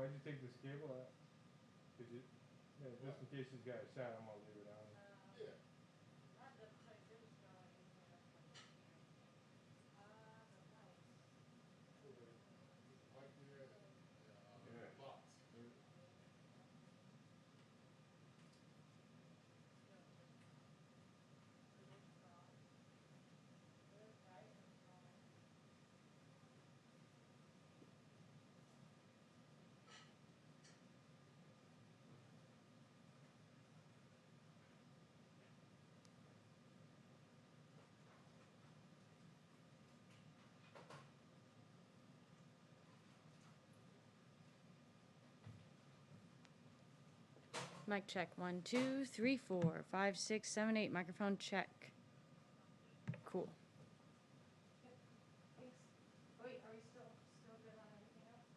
why'd you take this cable out? Did you, yeah, just in case he's got a shot, I'm gonna leave it on. Yeah. So there's a pipe there and Yeah. locked. Mic check. 1, 2, 3, 4, 5, 6, 7, 8. Microphone check. Cool. Thanks. Wait, are we still good on everything else?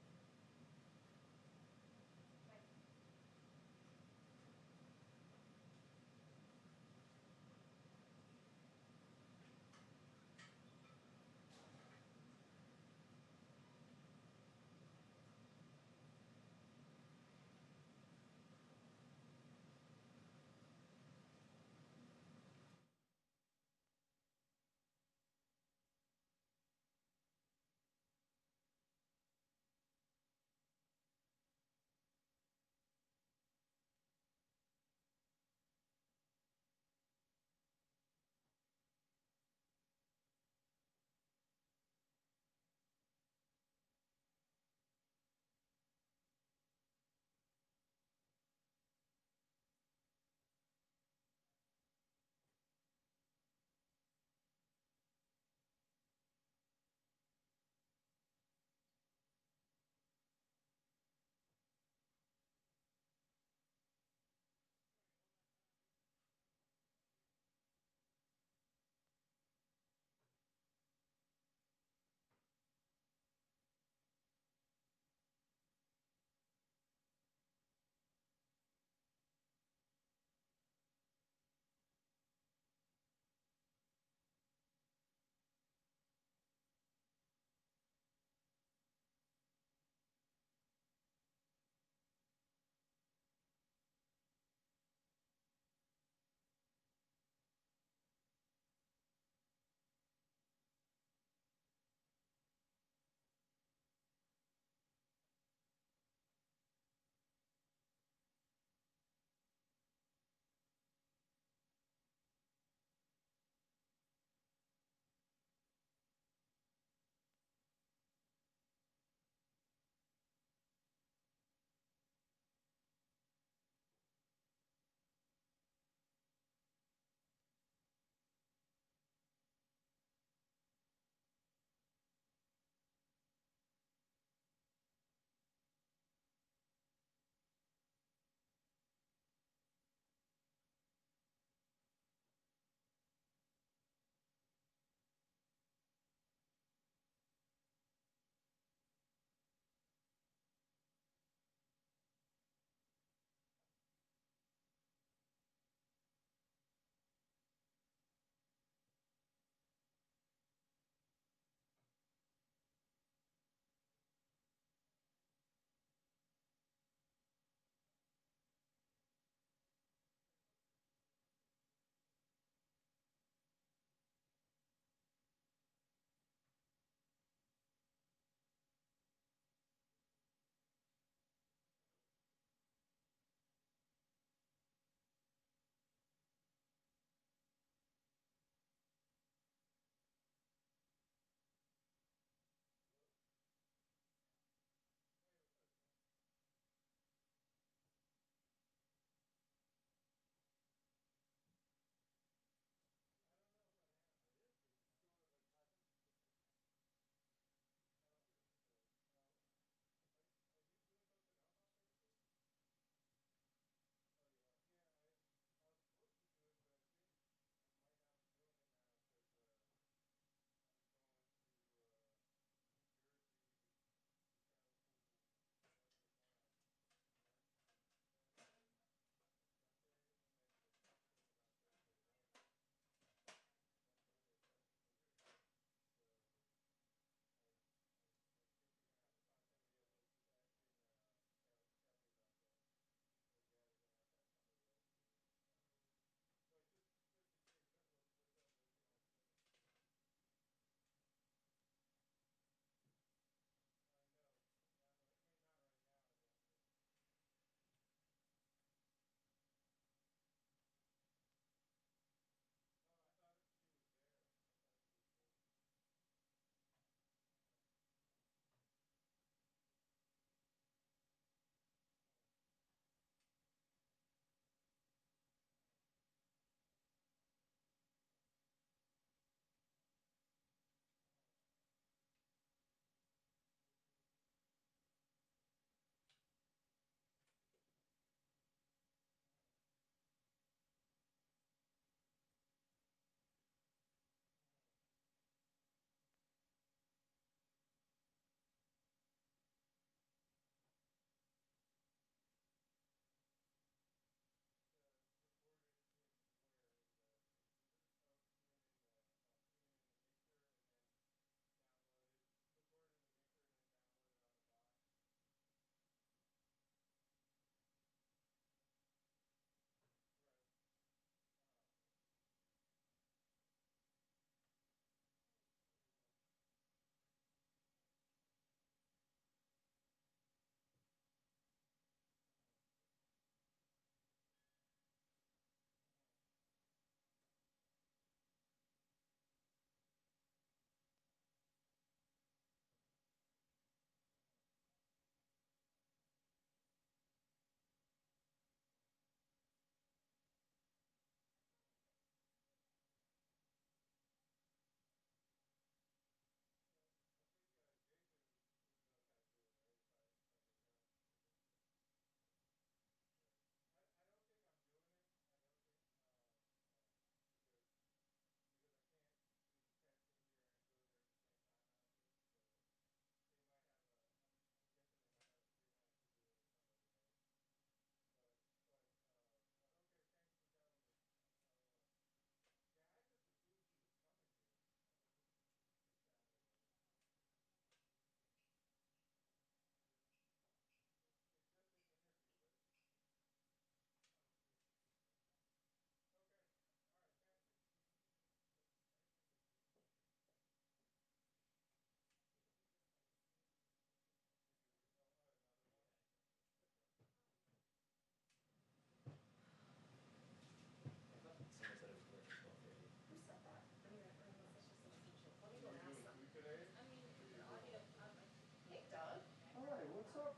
Okay.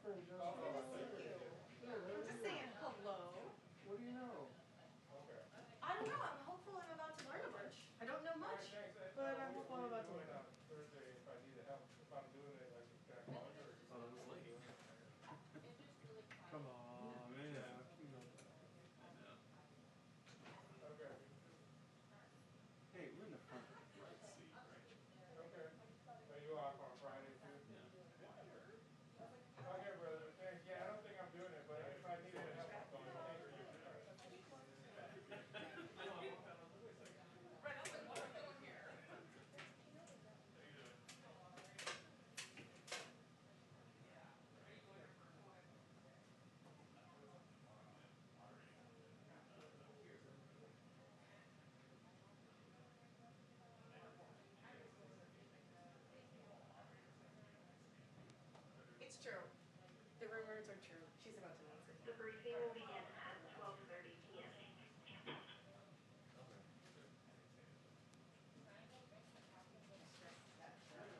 friend Justin. Oh, Hey, thank you. how are I'm just you? saying hello. What do you know? Okay. I don't know. I'm hopeful I'm about to learn a bunch. I don't know All right, much, thanks. but I'm hopeful I'm about to What are you learn. doing on Thursday if I need help? If I'm doing it, like, can I call you or? Oh, it's late. Come on, man. You know that. I know. Okay. Hey, we're in the front right seat, right? Okay. Are you off on Friday too? Yeah. Okay, brother. Thanks. Yeah, I don't think I'm doing it, but if I need any help, I'll call you. Thank you. It's true. The rumors are true. She's about to answer. The briefing will begin at 12:30 p.m. Right, totally.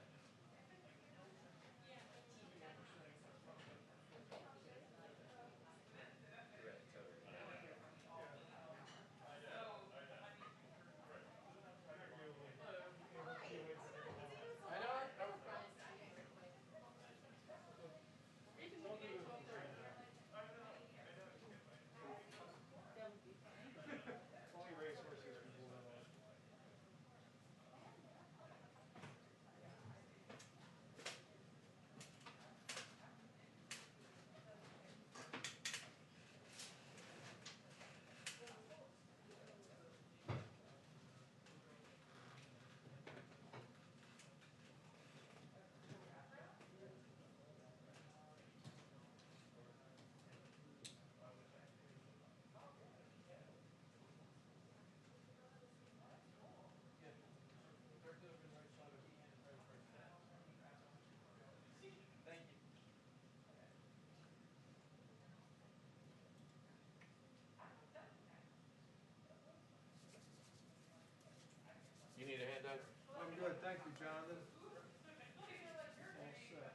I know. Don't do this to me now. Only racehorses can pull that off. You need a hand, Doug? I'm good. Thank you, Jonathan. All set.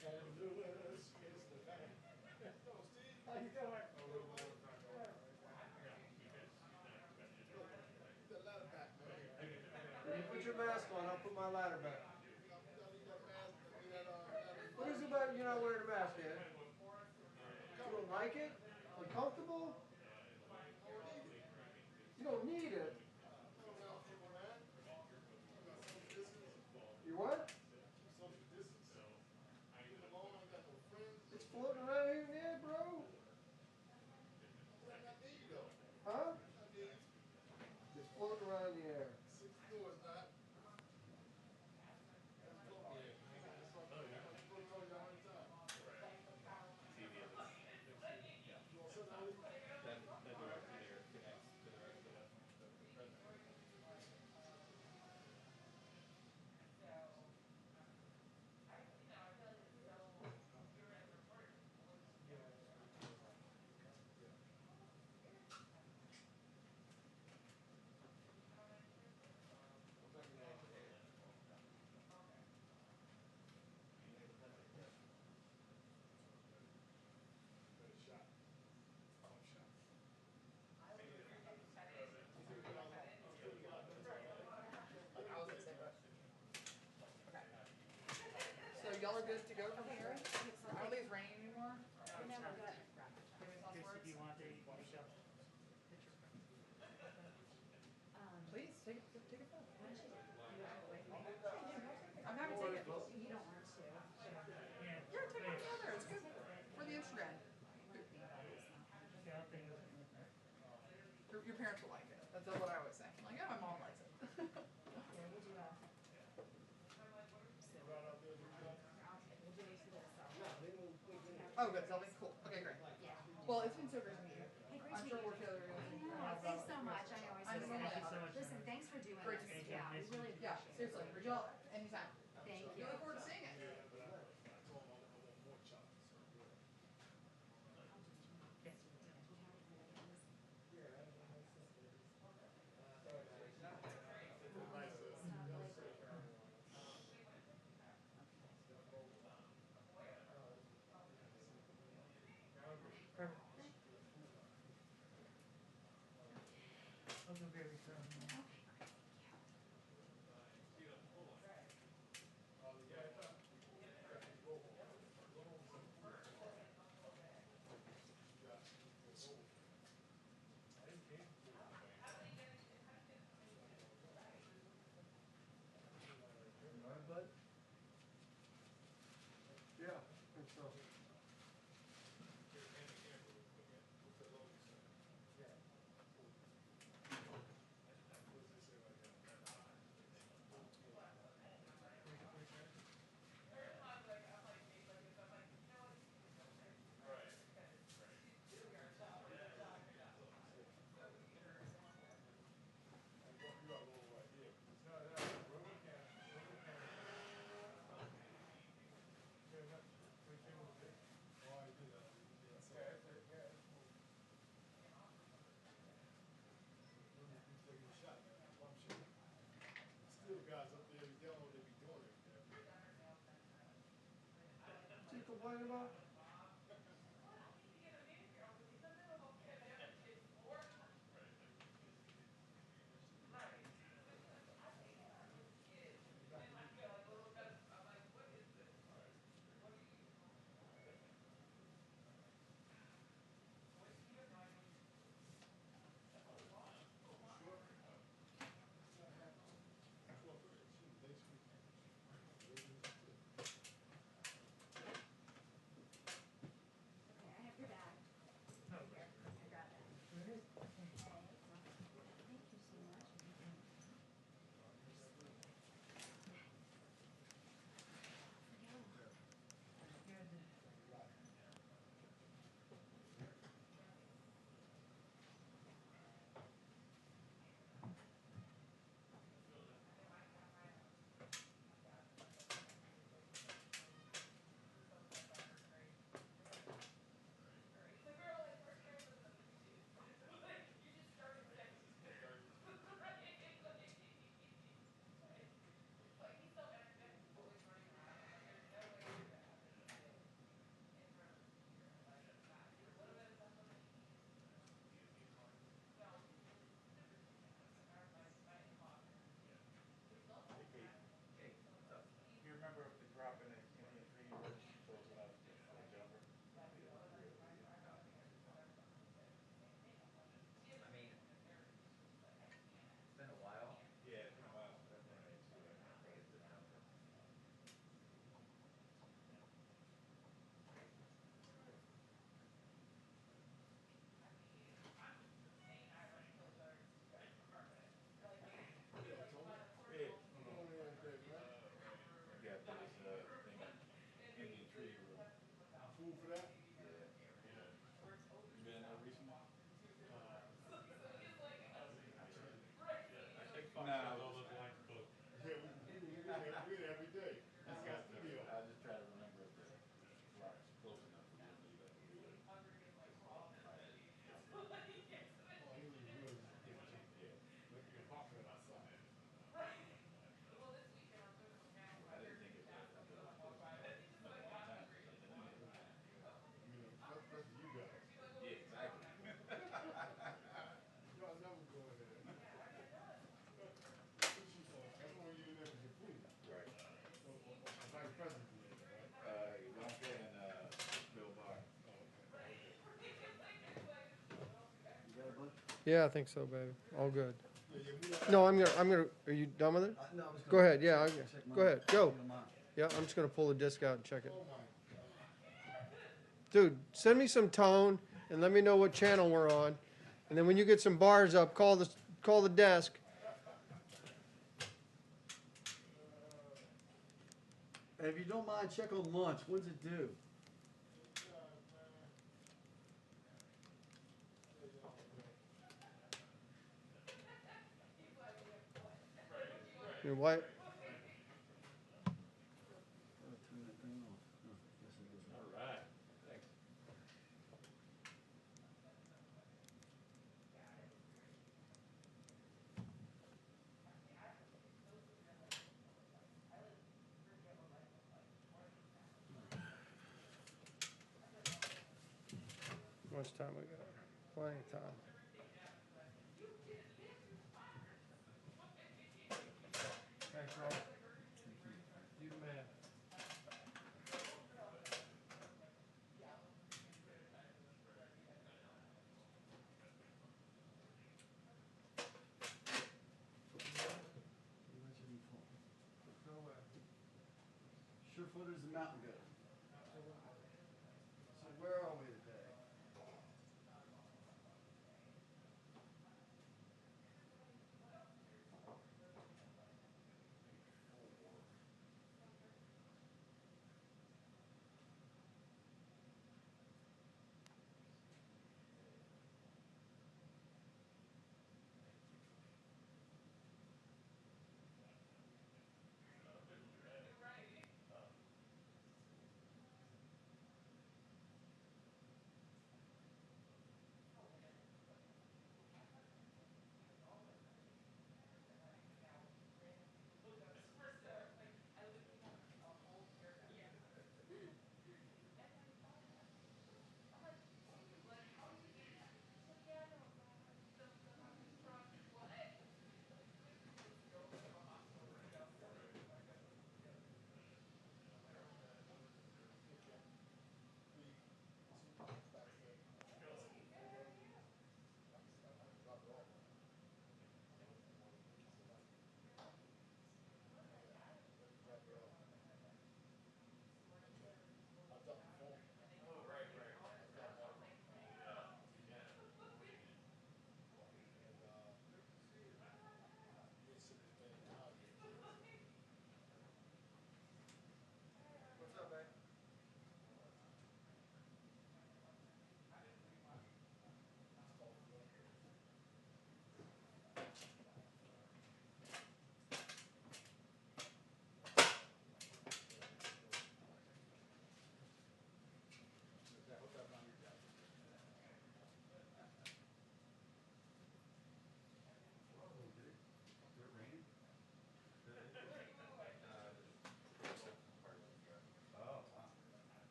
And Lewis is the man. No, Steve. How you doing? Oh, Lewis is not going on, right? Look, get that ladder back, man. When you put your mask on, I'll put my ladder back. You gotta leave that mask, I mean, that, ladder. What is it about you not wearing a mask, Ed? You don't like it? Uncomfortable? I don't need it. You don't need it. I'm not around people, man. I got social distance. You what? Keep social distance. Leave me alone, I ain't got no friends. It's floating around here in the air, bro. I'm not near you, though. Huh? Not near you. It's floating around in the air. 64 is not. That's floating here, man. That's what I'm supposed to tell you 100 times. See the other. You all set, Ollie? That door over there connects to the rest of the president. good to go from here? Are these raining anymore? We never got. Give me some words. Do you want a picture? Please, take a photo. Why don't you, you want to wait? I'm happy to take it. You don't want to. Yeah. Yeah, take one together. It's good for the Instagram. Yeah, I'll take it. Your parents will like it. That's what I always say. I'm like, yeah, my mom likes it. Yeah, we'll do that. We'll do it for this. Oh, good. Selfie? Cool. Okay, great. Yeah. Well, it's been so great to meet you. Hey, great I'm to sure meet we'll you. together again. Yeah, thanks so much. I always I'm do so that. glad. so much. Listen, thanks for doing Great to this. meet you. Yeah, we really Yeah, appreciate it. seriously. Reach out anytime. Thank We you. look forward to seeing it. Perfect. I'll go very soon. Mind, bud? Yeah, I think so. What you complaining about? Okay, I have your bag. No. Here, I got that. Okay. Thank you so much. You remember the drop in the Indian tree where she told us about the jumper? I mean, it's been a while. Yeah, it's been a while since I've been there too. I think it's the jumper. Yeah. I got this thing, Indian tree room. Food for that? Yeah. You been there recently? Nah, all those lines closed. Yeah, we eat every day. That's got studio. I was just trying to remember if the lock's close enough for me to leave at the door. Oh, you was good. Yeah. Like you're popular outside. I didn't think it was. I thought it was close enough. It's been a long time since I've been in there. Yeah, I think so, baby. All good. No, I'm gonna, are you done with it? No, I'm just Go gonna ahead, yeah, check go mine. ahead, go. Check mine. Yeah, I'm just gonna pull the disc out and check it. Oh my. Dude, send me some tone and let me know what channel we're on. And then when you get some bars up, call the desk. And if you don't mind, check on lunch. When's it due? Your wife, Oh, turn that thing off. Oh, guess it doesn't. All right, thanks. how much time we got? Plenty of time. Thanks, Rob. You the man. That should be full. No way. Surefoot is the mountain goat. So where are we today?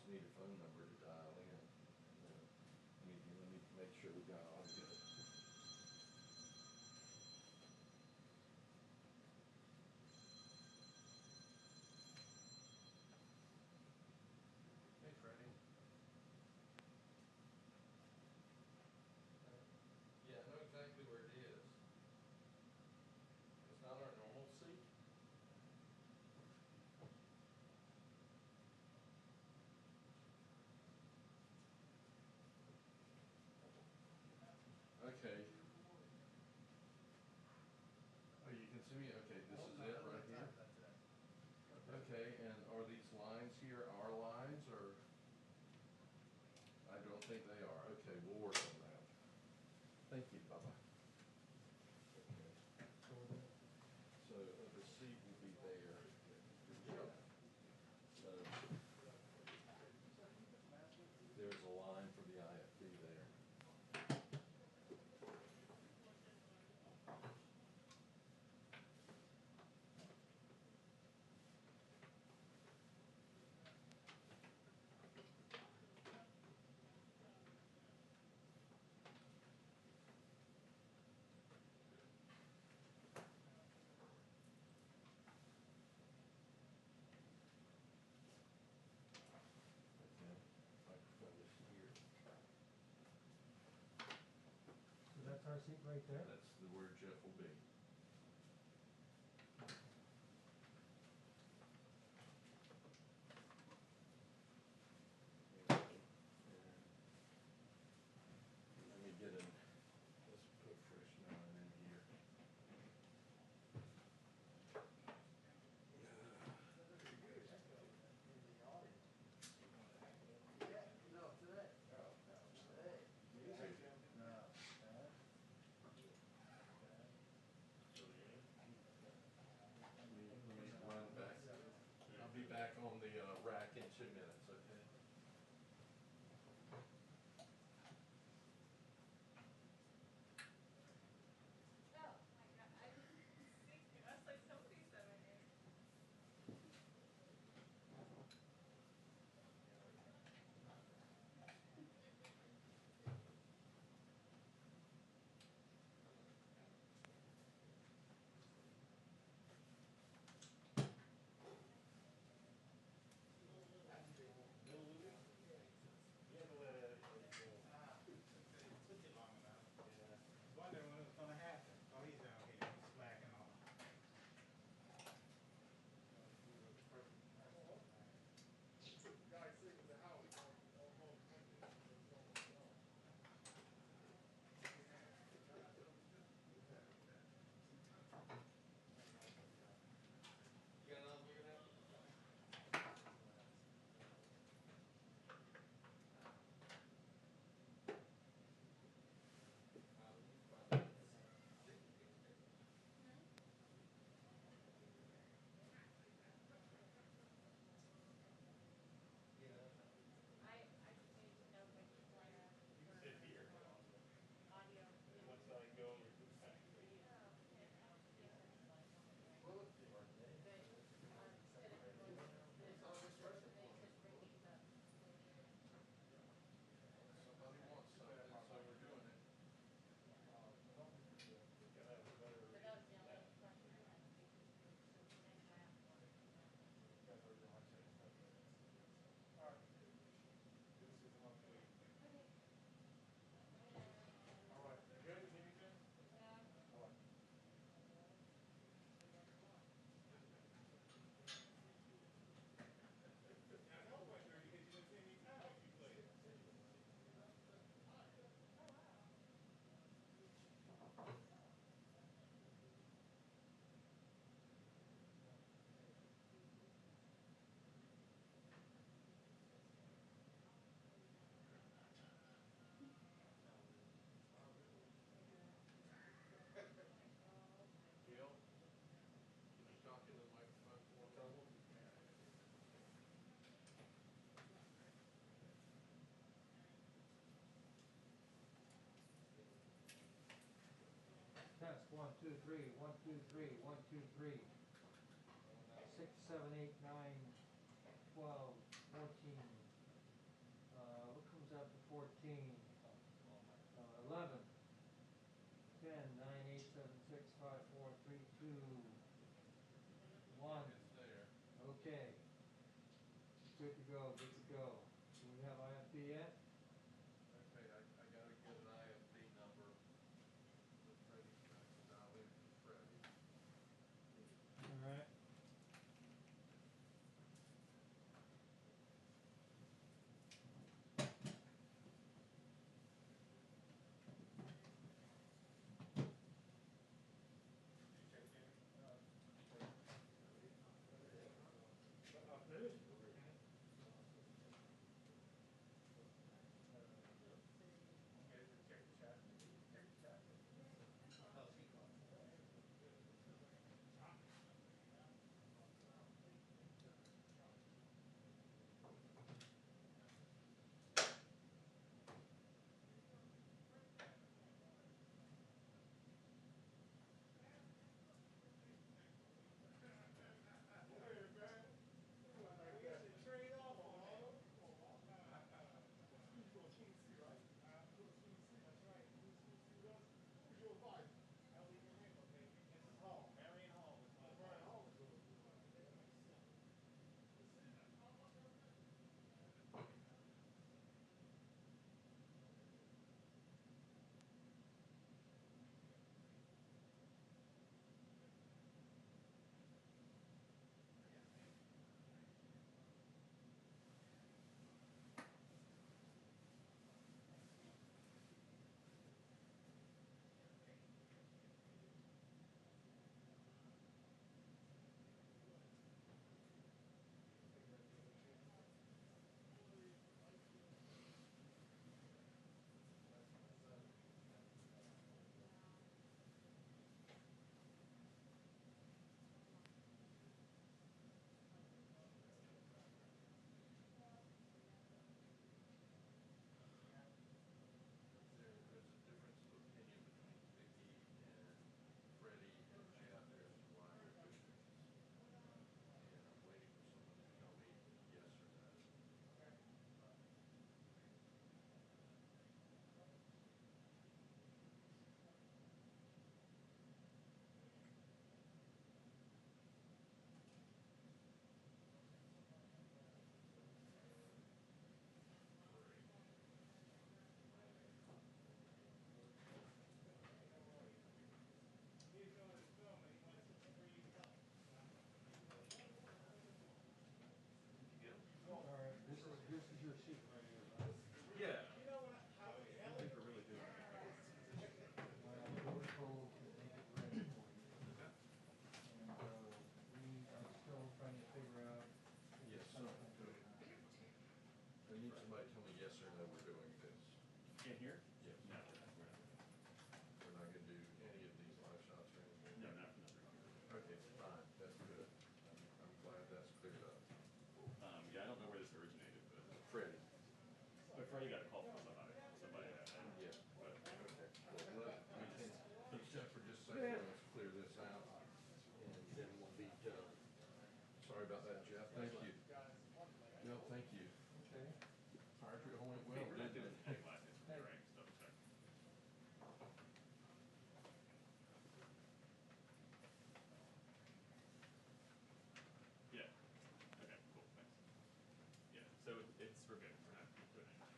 need a phone number to dial in. Let me make sure we got all good. Hey, Freddie. Yeah, I know exactly where it is. It's not our normal seat. Okay. Oh, you can see me? Okay, this is it right here? Okay, and are these lines here our lines, or? I don't think they are. Okay, we'll work on that. Thank you, Bubba. Okay. So the seat will be there. So there's a line for the IFB there. Okay, microphone is here. So that's our seat right there? That's where Jeff will be. Let me get let's put fresh nine in here. Let me run back. I'll be back on the rack in 2 minutes, okay? Took you long enough. Yeah. Wondering when it was gonna happen. Oh, he's down here, he's slacking off. You got another beer now? Somebody wants something, so we're doing it. I know it wasn't dirty because you didn't see any comics you played. Gil, can you talk into the microphone for a moment? Test, 1, 2, 3, 1, 2, 3, 1, 2, 3. 6, 7, 8, 9, 12, 14, 5, 4, 3, 2, 1. It's there. Okay. Good to go, good to go. Do we have IFB yet? Okay, I gotta get an IFB number. The Freddie's trying to dial in for Freddie. Alright. There's a difference of opinion between Vicky and Freddie and Jeff as to why we're doing this. And I'm waiting for someone to tell me yes or no. Alright, this is your sheet right here, right? Yeah. Some people really do. We're told to make it ready for you. And, we are still trying to figure out. Yes, so, I need somebody to tell me yes or no, we're doing this. In here? Yes. No, We're not gonna do any of these live shots or anything? no, not for another. Okay, fine, that's good. I'm glad that's cleared up. Yeah, I don't know where this originated, Freddie? but Freddie got a call from somebody, Yeah. but, Okay. Well, let's check for just a second, let's clear this out, and then we'll be done. Sorry about that, Jeff, thank you. No, thank you. Okay. Fire drill went hey, well, we're not didn't doing it? anything like this, right, just double check. Yeah, okay, cool, thanks. Yeah, so it's, we're good, we're not doing anything.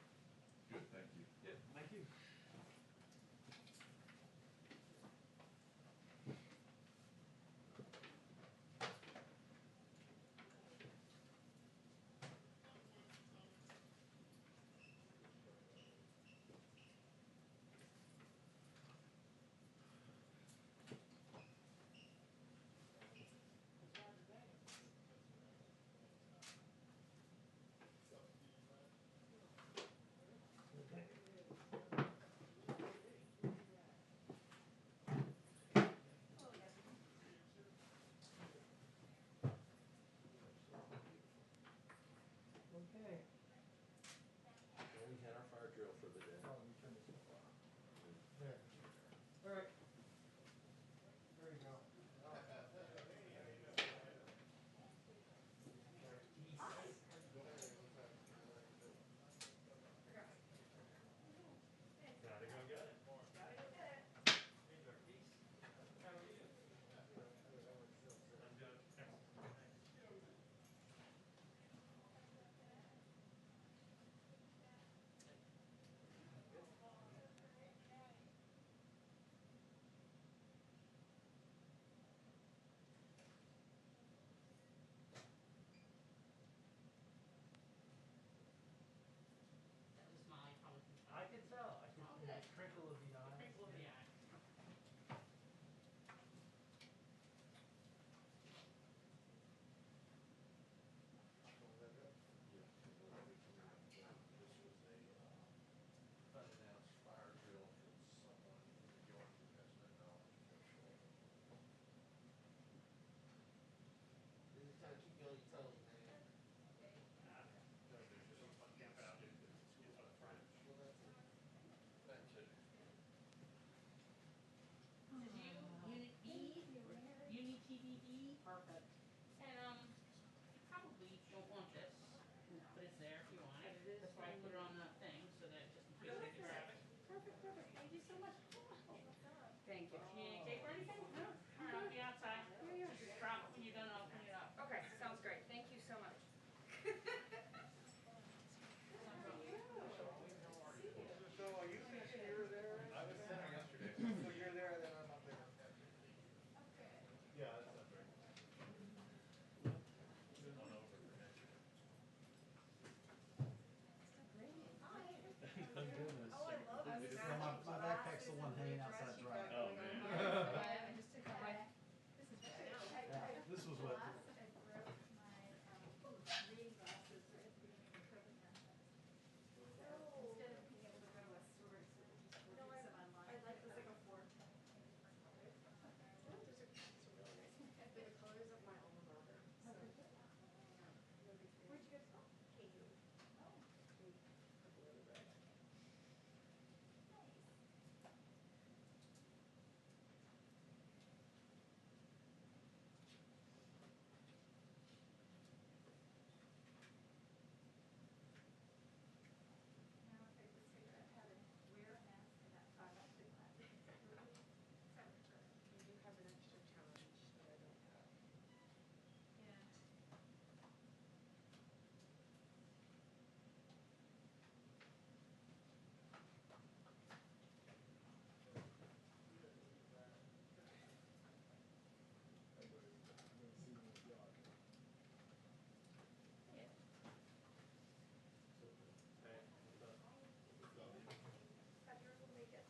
Perfect. And, you probably don't want this, but it's there if you want it. That's why I put it on the thing, so that just in case you need to grab it. Perfect, perfect. Thank you so much. Thank you. Need any cake or anything? No? All right, I'll be outside. Just drop it when you're done, I'll clean it up. Okay, sounds great. Thank you so much. So are you finishing, you were there? I was there yesterday. So you're there, then I'm not there. Yeah, that's not very. One over for next year. Thank goodness. Oh, I love Yeah, this. my backpack's the one hanging outside dry. Oh, man. I just took out my, this is bad. Yeah, this was what, Last, I broke my, reading glasses right at the beginning of COVID time. So instead of being able to go to a store, so we just No, ordered some online. I like this like a 4. There's some really nice. They're the colors of my alma mater. So, Where'd you go to school? KU. Oh, Purple and red. nice. Now, if I just figured out how to wear a mask and not talk out the glasses. You do have an extra challenge that I don't have. Yeah. Have yours will make it.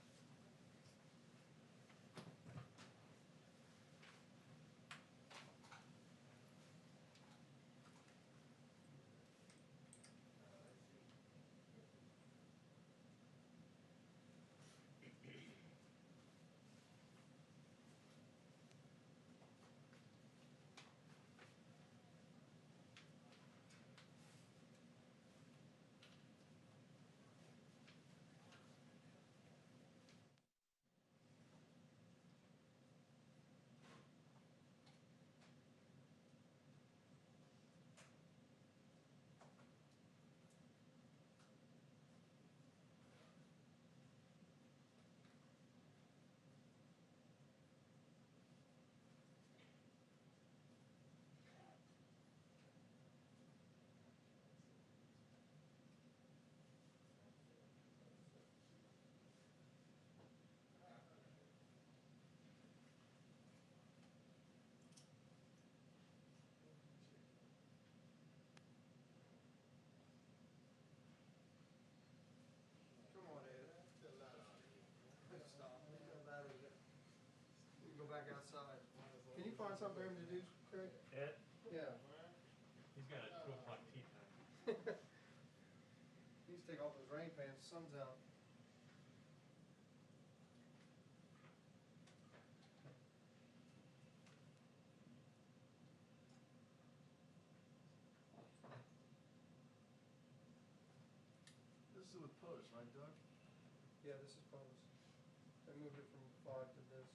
Come on, Ed. Stop. Leave that ladder there. You can go back outside. Can you find something for him to do, Craig? Ed, Yeah. he's got a 2 o'clock tea time. He needs to take off those rain pants, the sun's out. this is with post, right, Doug? Yeah, this is Paul's. I moved it from 5 to this.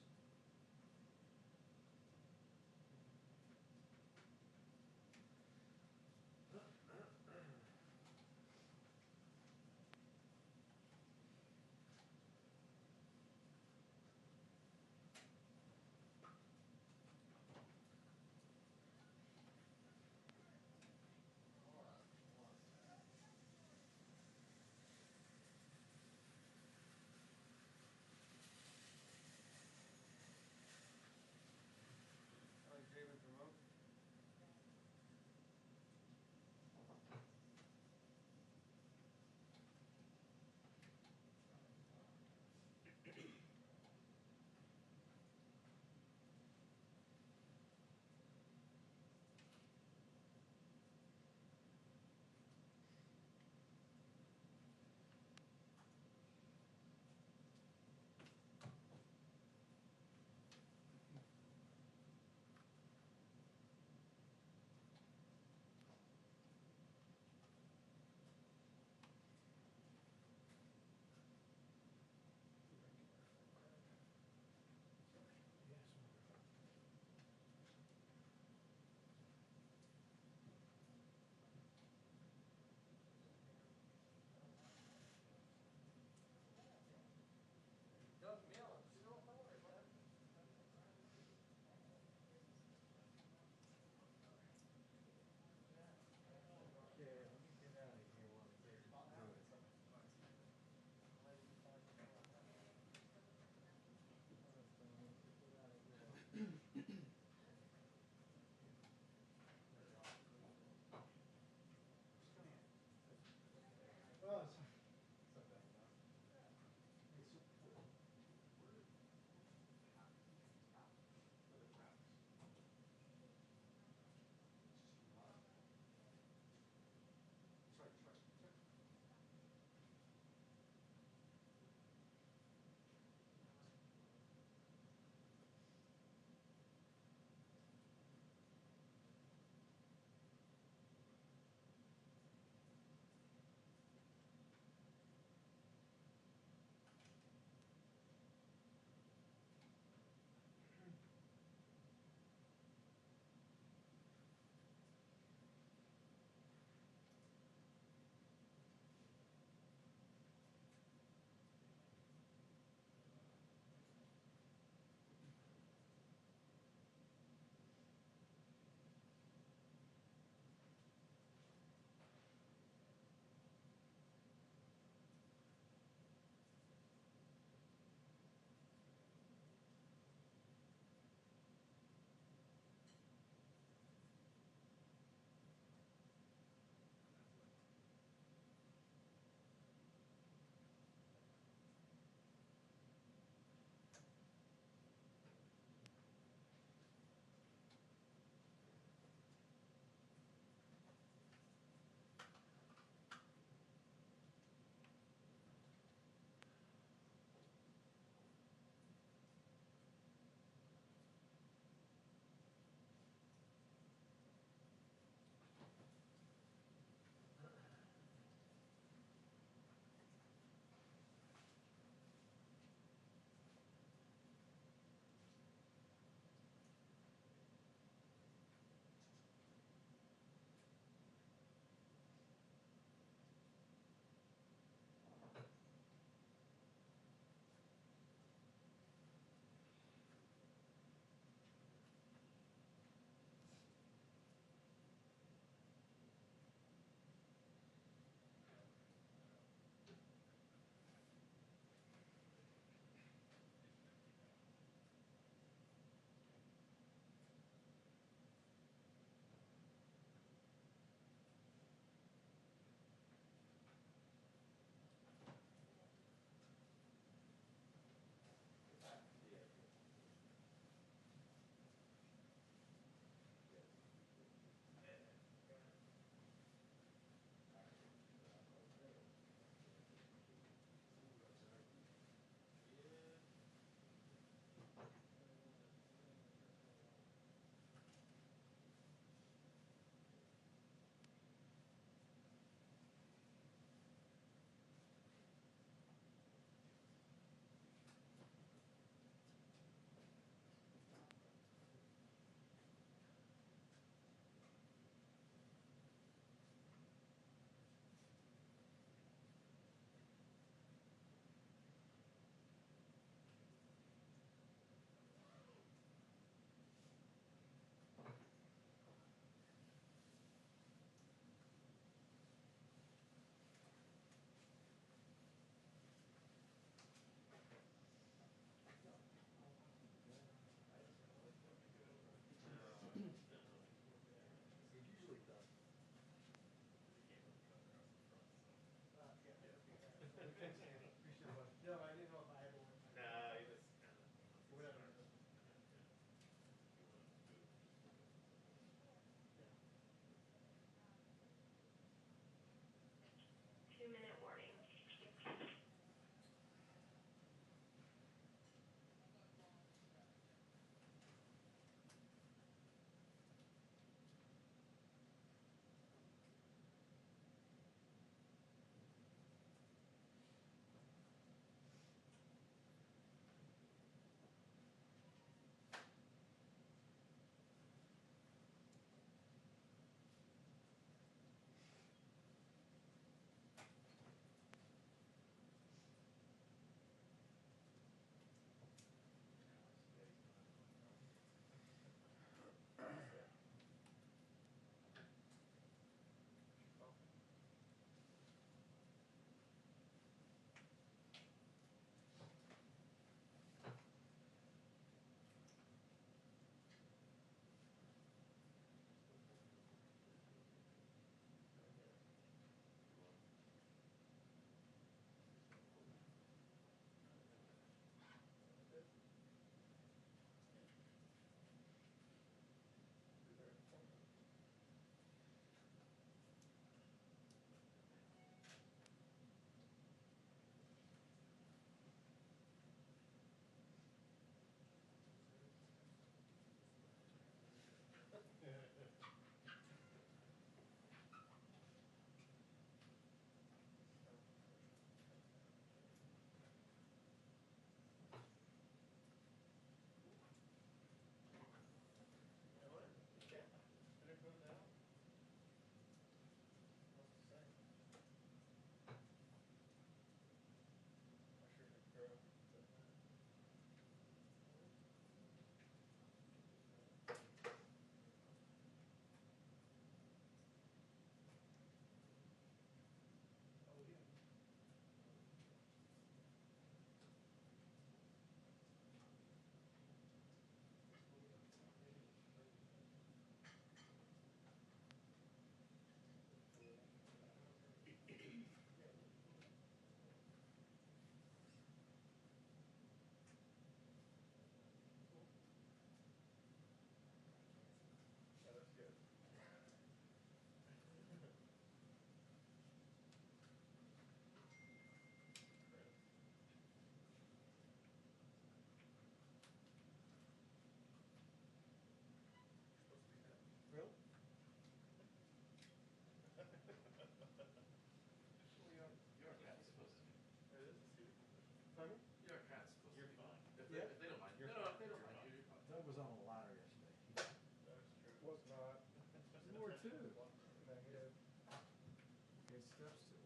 steps to?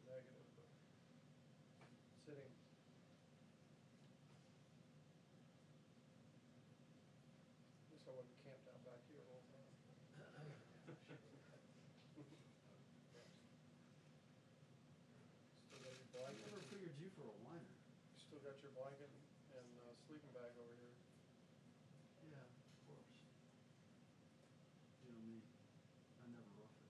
Negative, but sitting. Guess I wouldn't camp down back here all the time. Still got your I blanket, never figured you for a whiner. still got your blanket and sleeping bag over here. Yeah, of course. You know me, I never rough it.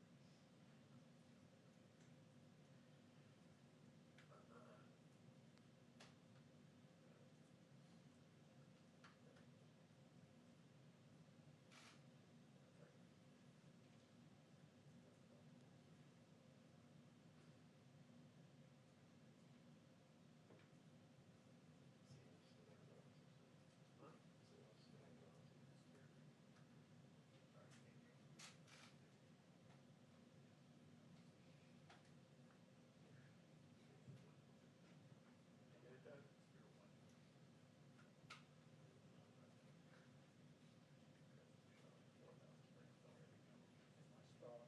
Get it done. Stop.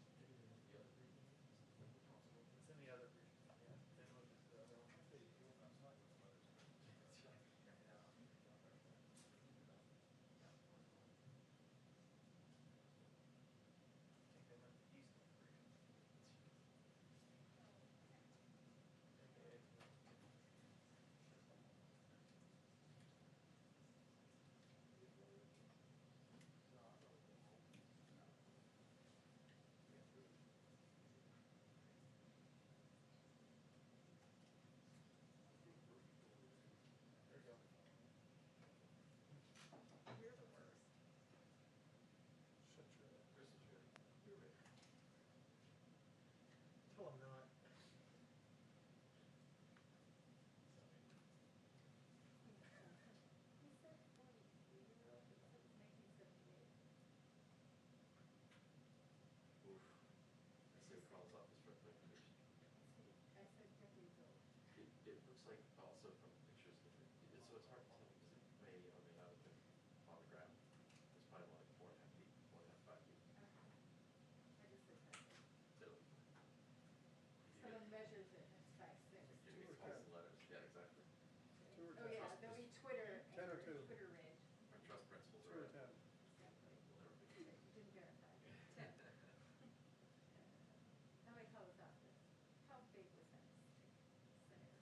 One, 2 minutes. It's in the other version, yeah. Then we'll just do the other one. I think they meant the Eastman version. There you go. You're the worst. Shut your. Chris is ready. You're ready. Tell him not. He said 43 year old, but since 1978. Oof. I say Carl's office recommendation. I said decades old. It looks like also from pictures, so it's hard to tell because it may or may not have been photographed. It's probably more like 4.5 feet, 4.5, 5 feet. Okay. I just said decades. So. Someone measures it and it's 5'6". Give me false letters, yeah, exactly. 2 or Oh 10. yeah, there'll be Twitter. 10 or and 2. Twitter range. Our trust principles 2 are. or 10. Exactly. Will never be. Okay, you didn't verify. 10. How many colors out this? How big was that stick? Senator,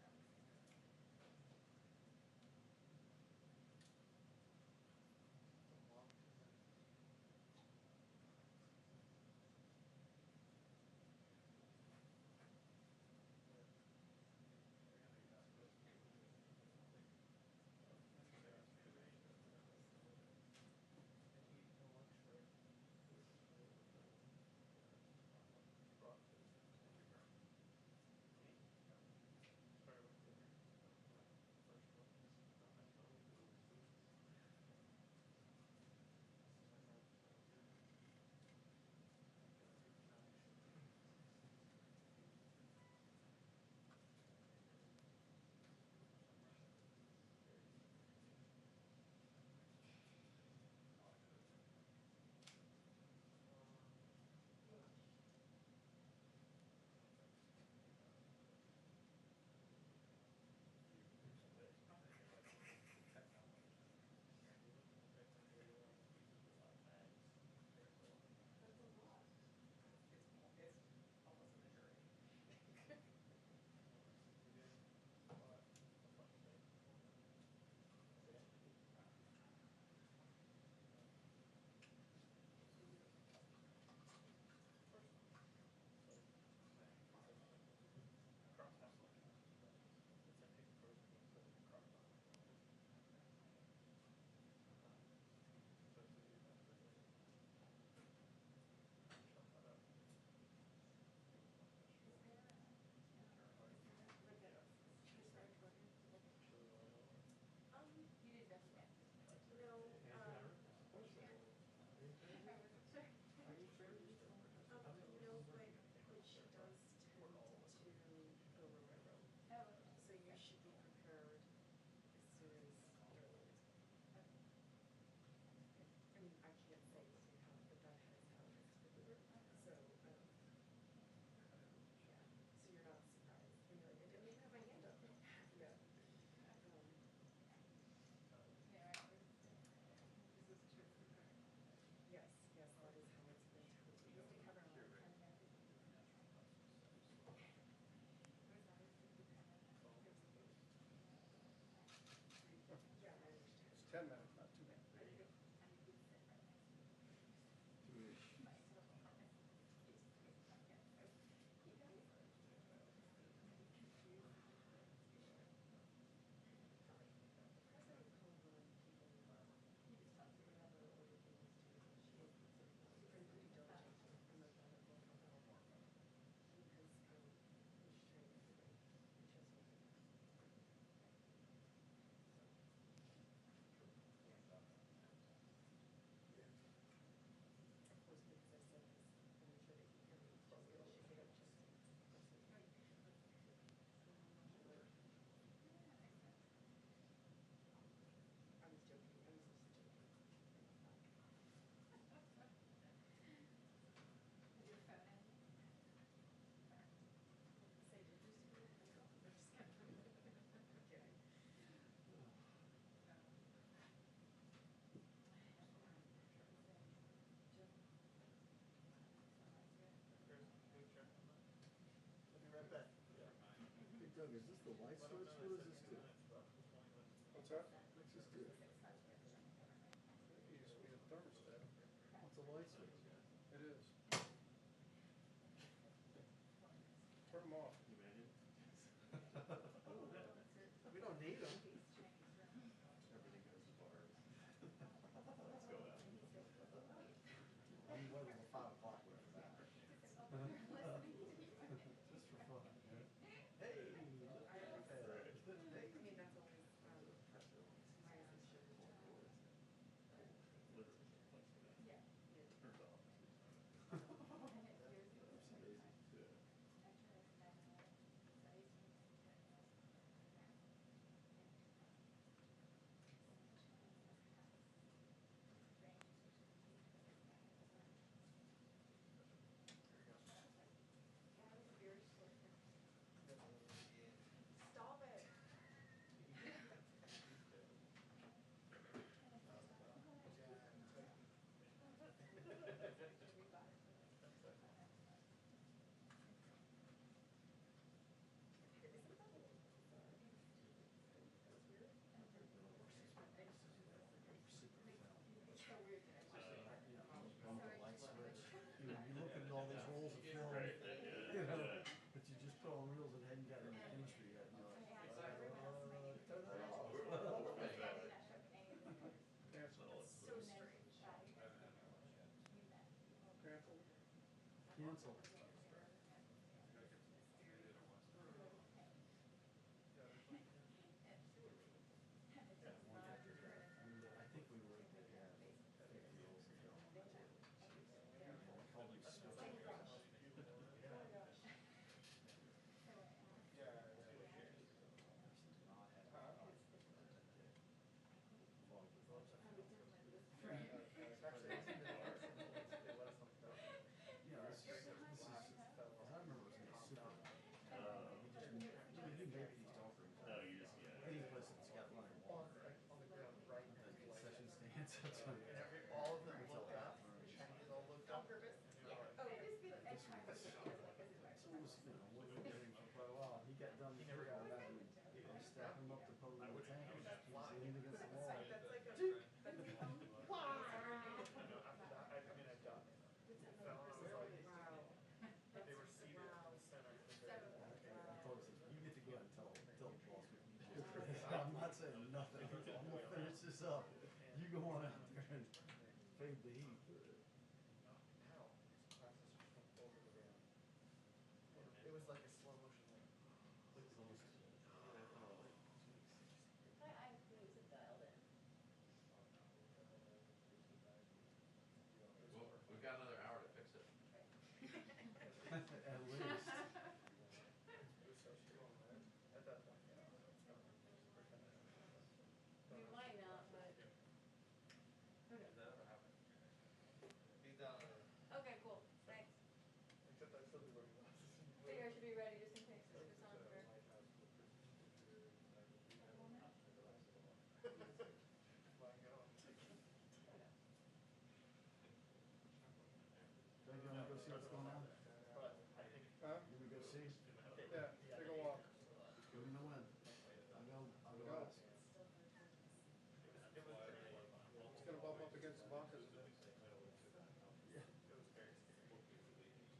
Doug, is this the light switch? What does this do? What's that? What's this do? It used to be a thermostat. What's a light switch? It is. Turn them off. We don't need them. Everything goes to bars. Let's go out. I'm waiting till 5 o'clock with that. Just for fun. Hey, look at that. Hey. I mean, that's always, my sister. Yeah. Turned off. Stop it. It's so weird that I watched it. One with a light switch. You look at all these rolls of film, you know, that you just put on reels and hadn't gotten into chemistry yet. And you're like, turn that off. Cancel. So strange. Cancel. Cancel. I think we were at the, 50 rolls of film. Called me switch. Yeah, this is, I remember it was super. You make these dog rooms. No, you just, yeah. Any place that's got running water. On the ground, right? The concession stands, that's what. And all of them looked up, and they all looked On up. purpose? Yeah. Oh, it is good. This was, so it was, you know, working with him for quite a while. He got done. He never got back. I stacked him up to put him in the tank. He was leaning against the wall. That's like a. After that, I mean, I've done it. Fell on the side. Wow. They were seated in the center of the Seven. building. I told him, you get to go out and tell the boss what you did. I'm not saying nothing. I'm gonna finish this up. You go on out there and fade the heat. How? Classes just went over the ground. It was like a slow motion. I have music dialed in. Well, we've got another hour to fix it. At least. It was so strong, man. At that point, yeah. We might not, but. Be done. Okay, cool, thanks. Except I still be wearing glasses. Figure I should be ready just in case this is on for. Doug, you wanna go see what's going on? Huh? You wanna go see? Yeah, take a walk. Give me the win. I'll go ask. It's gonna bump up against the bunkers a bit. Yeah.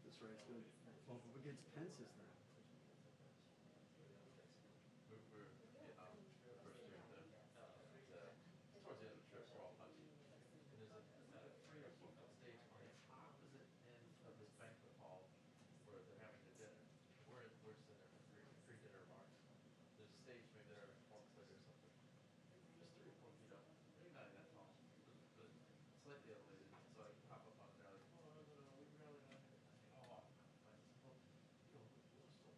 This rate's gonna bump up against Pence's now. We're first year at towards the end of the trip, we're all punchy. And there's a 3 or 4 foot stage on the opposite end of this banquet hall where they're having the dinner. We're sitting there for three dinner bars. There's a stage maybe there 4 foot or something. Just 3 or 4 feet up. Maybe not that tall, but slightly elevated. So I can hop up on there like, oh, no, we really don't. Oh, I just, well, you know,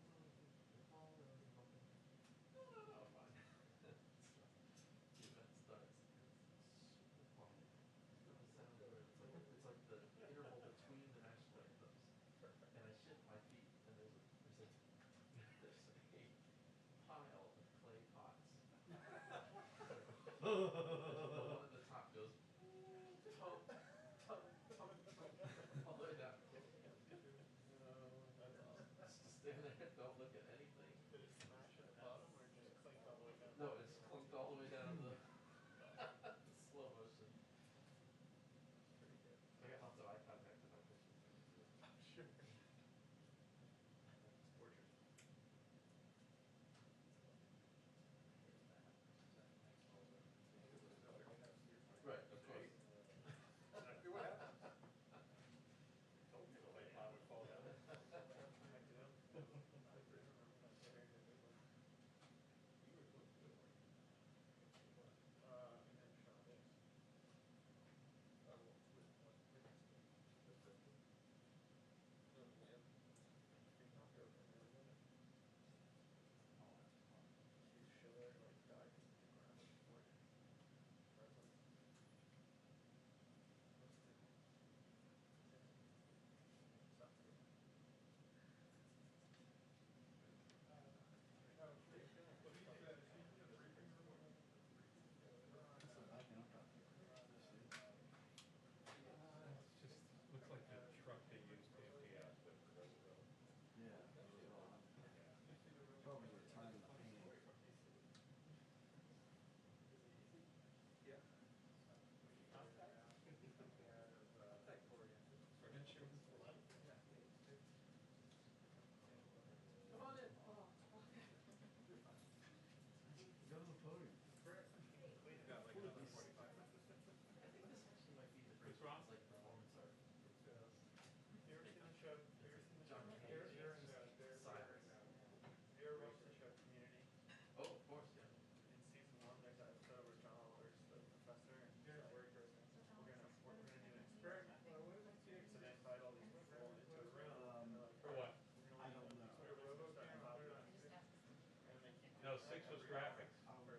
No, 6 was graphics.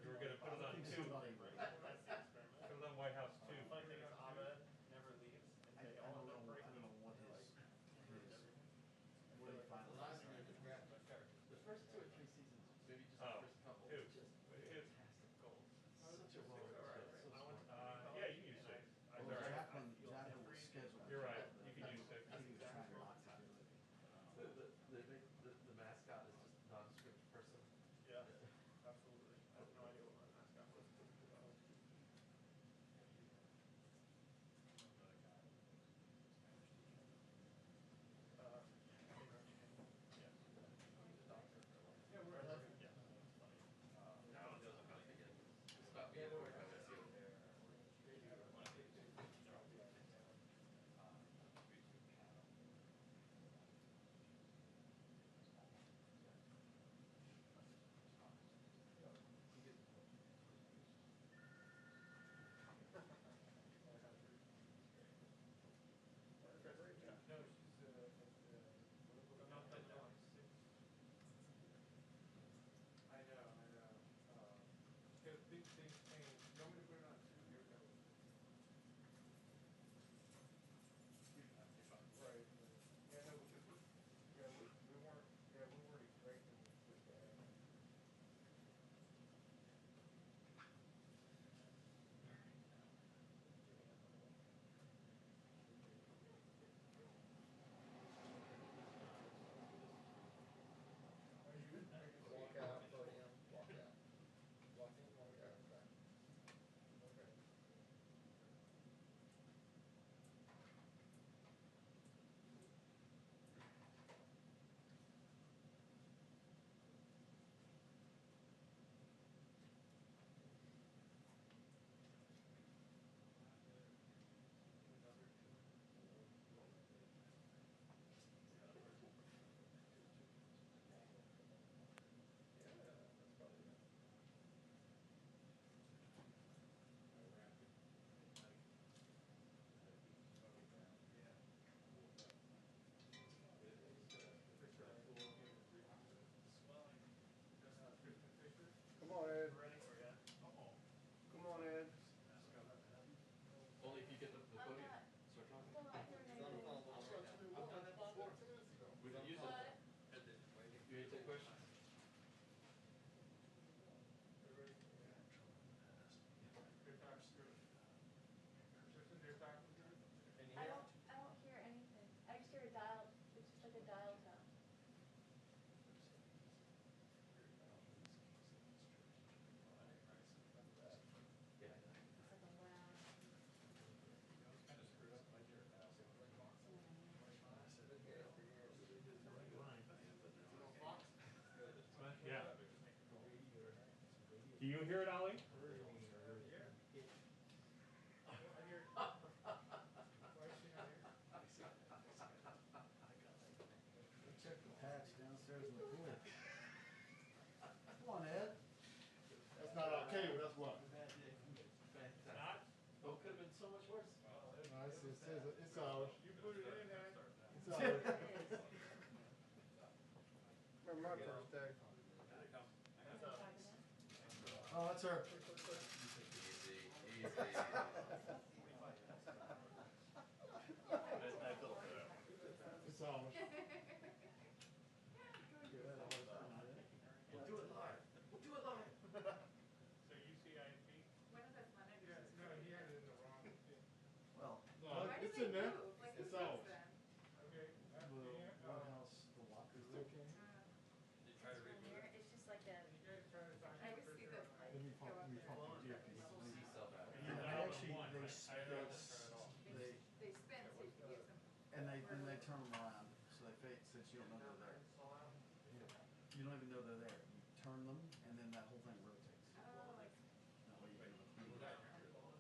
You were gonna put it on 2. Put it on White House 2. The funny thing is Abed never leaves, and they all end up breaking. I don't know what They're his, like, what he finally Last decided. year, the first 2 or 3 seasons, maybe just the Oh, first couple, who? just Who? fantastic goals. Such a Six, roller all right. coaster, so I went smart. to Yeah, you can use 6. Well, Sorry. Jacqueline was scheduled. You're right. but You can use 6. I think he was trying not to do it. The mascot is just a nondescript person. Yeah, absolutely. I have no idea what my mascot was. He's a doctor. Yeah, we're at Really? Harvard. Yeah. That's funny. Now it doesn't come again. Stop being a quarterback, that's the other. No, she's, at the political. I'm not done yet. I know, because big things change. You want me to put it on 2? Here we go. Right. Yeah, no, because we weren't expecting this to happen. Are you? Walk out, podium, walk out. Walk in, walk out, back. Okay. Yeah, that's probably it. Come on, Ed. Ready for you. Come on, Ed. Only if you get the I'm podium, not, start talking. well, I don't He's on the know. phone with him right now. I've done that before. We can use it. What? You ready to take questions? Everybody? They're talking good. Kristen, they're talking good? Can you I hear? don't hear anything. I just hear a dial, it's just like a dial tone. Yeah. It's like a loud. Yeah. Do you hear it, Ollie? Check the patch downstairs in the pool. Come on, Ed. That's not okay, but that's what? Fantastic. Not? Oh, could have been so much worse. It's ours. You put it in, man. It's It ours. Remember my first day. Oh, that's her. Easy, easy. It's ours. We'll do it live. We'll do it live. So UCIP? When is this Monday? Yeah, no, he had it in the wrong thing. Well, No, Why did it's they in there. move? Like, who It's fixed ours. them? Okay. the one house, the lockers. Okay. You try to reboot it. It's just like a, You guys try to find I a always see picture this of like Let me go pump, up let me and pump down. the earpiece. See self out. And they actually, they, They spin so you can use them. and they turn them around, so they fade, since you don't know they're there. You don't even know they're there. You turn them, and then that whole thing rotates. Oh, like. That way you can have a clean look.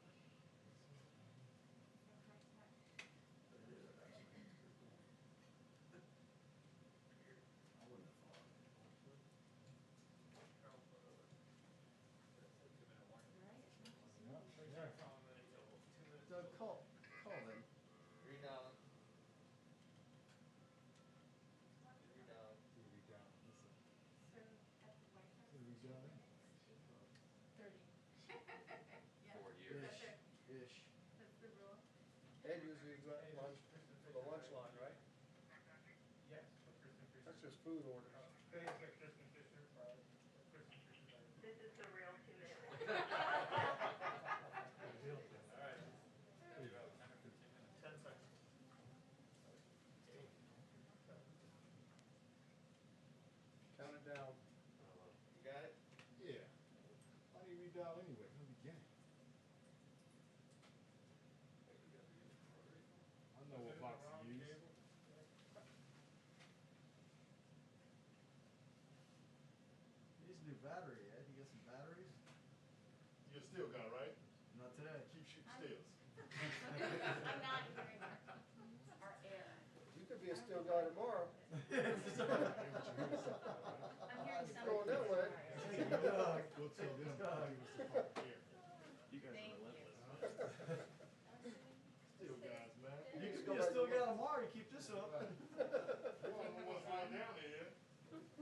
I wouldn't have thought. Doug, call them. Read down. Read down. so at the White House. Did we got it? just food orders. Today is like Kristen Fisher, Kristen Fisher. This is the real 2 minute one. All right. There you go, 10 or 15 minutes. 10 seconds. Count it down. You got it? Yeah. Why do you redial anyway from the beginning? I don't know what box to use. He needs a new battery, Ed. You got some batteries? You're a steel guy, right? Not today. Keep shooting steels. I'm not hearing our air. You could be a steel guy tomorrow. I'm hearing something. Going that way. We'll tell them. You guys Thank are you. relentless. Steel guys, man. You can be a steel guy tomorrow. You keep this up. You don't know what's going down there.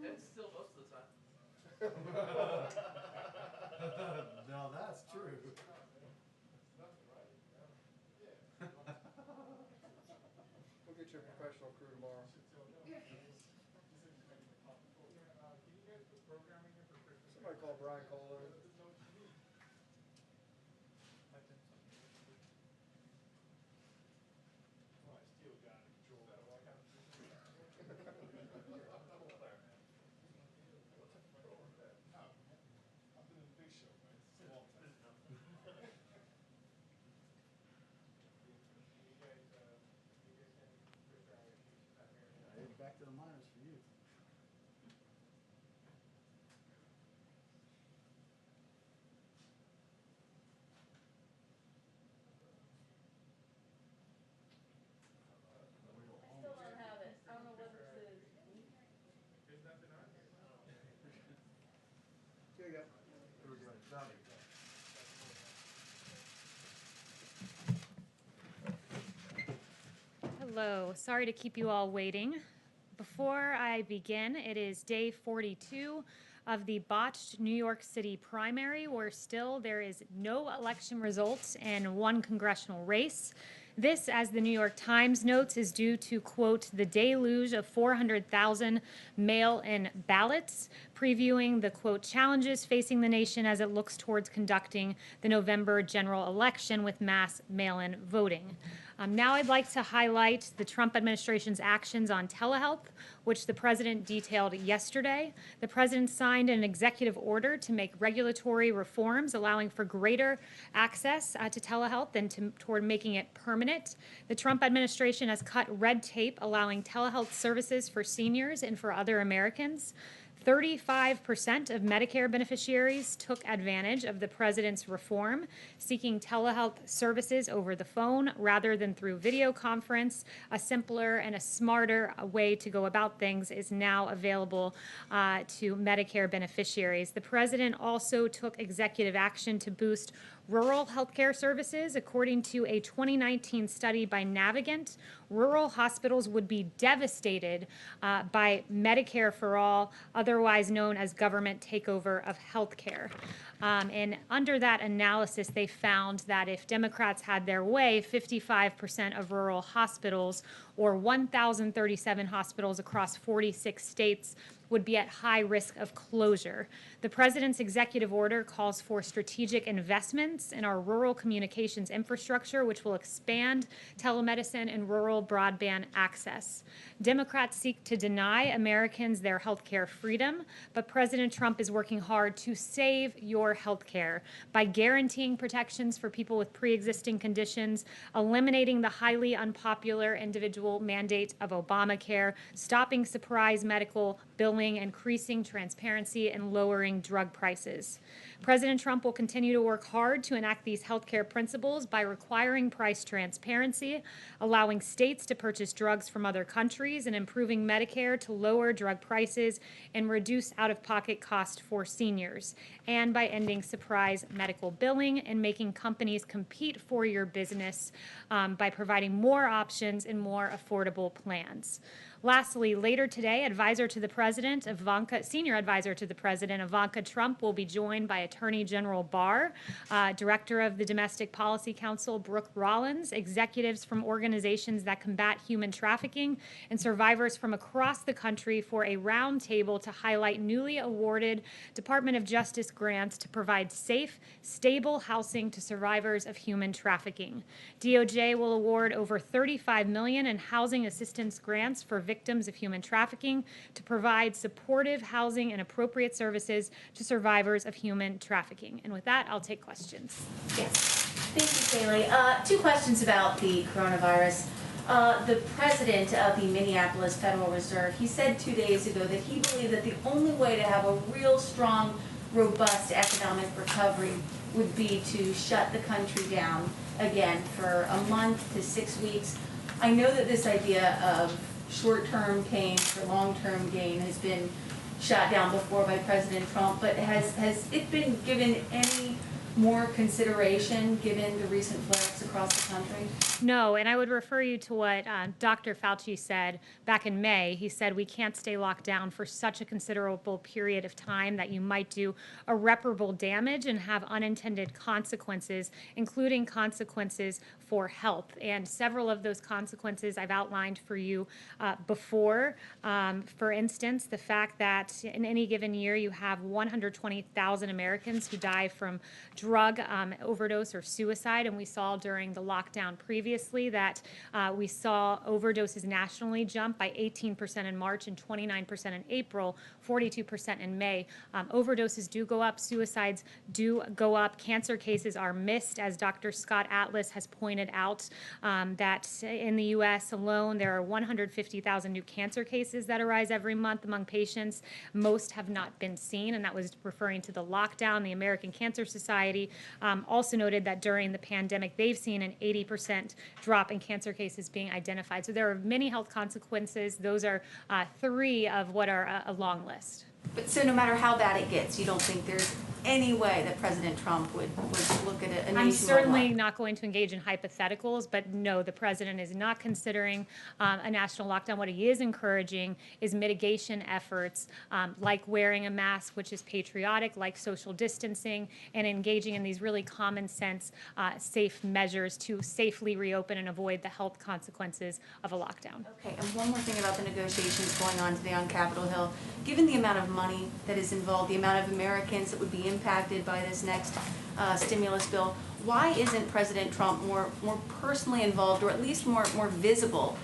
It's still most of the time. Now that's true. We'll get you a professional crew tomorrow. Can you guys put programming in for Kristen? Somebody call Brian Kohler. Steel guy to control that White House. I've been in the big show, man. It's a long time. Back to the minors for you. I still don't have it. I don't know what this is. There's nothing on here. Here you go. Here we go. Johnny. Hello, sorry to keep you all waiting. Before I begin, it is day 42 of the botched New York City primary, where still there is no election results in one congressional race. This, as the New York Times notes, is due to, quote, the deluge of 400,000 mail-in ballots, previewing the, quote, challenges facing the nation as it looks towards conducting the November general election with mass mail-in voting. Now I'd like to highlight the Trump administration's actions on telehealth, which the president detailed yesterday. The president signed an executive order to make regulatory reforms allowing for greater access to telehealth and toward making it permanent. The Trump administration has cut red tape allowing telehealth services for seniors and for other Americans. 35% of Medicare beneficiaries took advantage of the president's reform, seeking telehealth services over the phone rather than through video conference. A simpler and a smarter way to go about things is now available to Medicare beneficiaries. The president also took executive action to boost rural healthcare services. According to a 2019 study by Navigant, rural hospitals would be devastated by Medicare for All, otherwise known as government takeover of healthcare. And under that analysis, they found that if Democrats had their way, 55% of rural hospitals, or 1,037 hospitals across 46 states, would be at high risk of closure. The president's executive order calls for strategic investments in our rural communications infrastructure, which will expand telemedicine and rural broadband access. Democrats seek to deny Americans their health care freedom, but President Trump is working hard to save your health care by guaranteeing protections for people with pre-existing conditions, eliminating the highly unpopular individual mandate of Obamacare, stopping surprise medical billing, increasing transparency, and lowering drug prices. President Trump will continue to work hard to enact these healthcare principles by requiring price transparency, allowing states to purchase drugs from other countries, and improving Medicare to lower drug prices and reduce out-of-pocket costs for seniors, and by ending surprise medical billing and making companies compete for your business by providing more options and more affordable plans. Lastly, later today, Senior Advisor to the President, Ivanka Trump, will be joined by Attorney General Barr, Director of the Domestic Policy Council, Brooke Rollins, executives from organizations that combat human trafficking, and survivors from across the country for a roundtable to highlight newly awarded Department of Justice grants to provide safe, stable housing to survivors of human trafficking. DOJ will award over $35 million in housing assistance grants for victims of human trafficking to provide supportive housing and appropriate services to survivors of human trafficking. And with that, I'll take questions. Yes. Thank you, Kayleigh. Two questions about the coronavirus. The president of the Minneapolis Federal Reserve, he said 2 days ago that he believed that the only way to have a real strong, robust economic recovery would be to shut the country down again for a month to 6 weeks. I know that this idea of short-term pain for long-term gain has been shot down before by President Trump, but has it been given any more consideration given the recent flare-ups across the country? No, and I would refer you to what Dr. Fauci said back in May. He said we can't stay locked down for such a considerable period of time that you might do irreparable damage and have unintended consequences, including consequences for health. And several of those consequences I've outlined for you before. For instance, the fact that in any given year you have 120,000 Americans who die from drug overdose or suicide, and we saw during the lockdown previously that we saw overdoses nationally jump by 18% in March and 29% in April, 42% in May. Overdoses do go up, suicides do go up, cancer cases are missed, as Dr. Scott Atlas has pointed out, that in the U.S. alone there are 150,000 new cancer cases that arise every month among patients. Most have not been seen, and that was referring to the lockdown. The American Cancer Society also noted that during the pandemic they've seen an 80% drop in cancer cases being identified. So there are many health consequences. Those are three of what are a long list. But so no matter how bad it gets, you don't think there's any way that President Trump would look at a nationwide? I'm certainly not going to engage in hypotheticals, but no, the president is not considering a national lockdown. What he is encouraging is mitigation efforts like wearing a mask, which is patriotic, like social distancing, and engaging in these really common sense, safe measures to safely reopen and avoid the health consequences of a lockdown. Okay, and one more thing about the negotiations going on today on Capitol Hill. Given the amount of money that is involved, the amount of Americans that would be impacted by this next stimulus bill, why isn't President Trump more personally involved, or at least more visible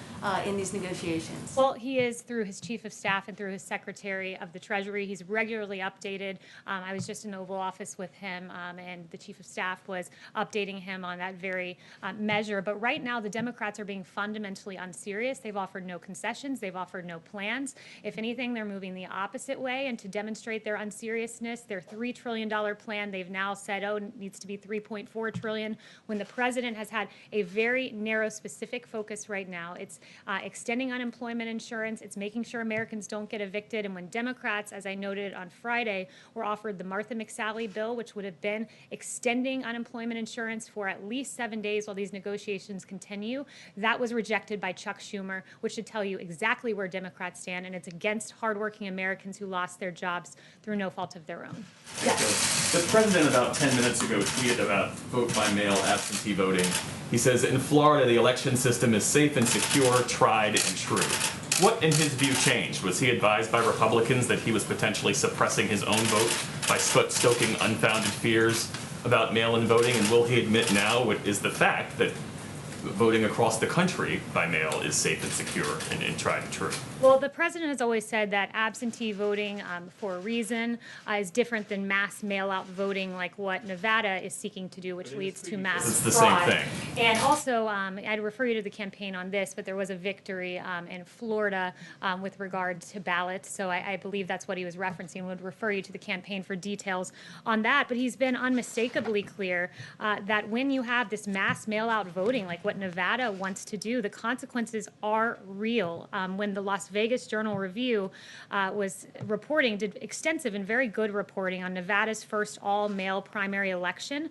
in these negotiations? Well, he is through his chief of staff and through his secretary of the Treasury. He's regularly updated. I was just in the Oval Office with him, and the chief of staff was updating him on that very measure. But right now, the Democrats are being fundamentally unserious. They've offered no concessions. They've offered no plans. If anything, they're moving the opposite way. And to demonstrate their unseriousness, their $3 trillion plan, they've now said, oh, it needs to be $3.4 trillion, when the president has had a very narrow, specific focus right now. It's extending unemployment insurance. It's making sure Americans don't get evicted. And when Democrats, as I noted on Friday, were offered the Martha McSally bill, which would have been extending unemployment insurance for at least 7 days while these negotiations continue, that was rejected by Chuck Schumer, which should tell you exactly where Democrats stand, and it's against hardworking Americans who lost their jobs through no fault of their own. Yes. The president about 10 minutes ago tweeted about vote-by-mail absentee voting. He says, in Florida, the election system is safe and secure, tried and true. What, in his view, changed? Was he advised by Republicans that he was potentially suppressing his own vote by stoking unfounded fears about mail-in voting? And will he admit now what is the fact that voting across the country by mail is safe and secure and tried and true? Well, the president has always said that absentee voting for a reason is different than mass mail-out voting like what Nevada is seeking to do, which leads to mass fraud. It's the same thing. And also, I'd refer you to the campaign on this, but there was a victory in Florida with regard to ballots, so I believe that's what he was referencing. Would refer you to the campaign for details on that. But he's been unmistakably clear that when you have this mass mail-out voting, like what what Nevada wants to do. The consequences are real. When the Las Vegas Journal-Review did extensive and very good reporting on Nevada's first all-male primary election,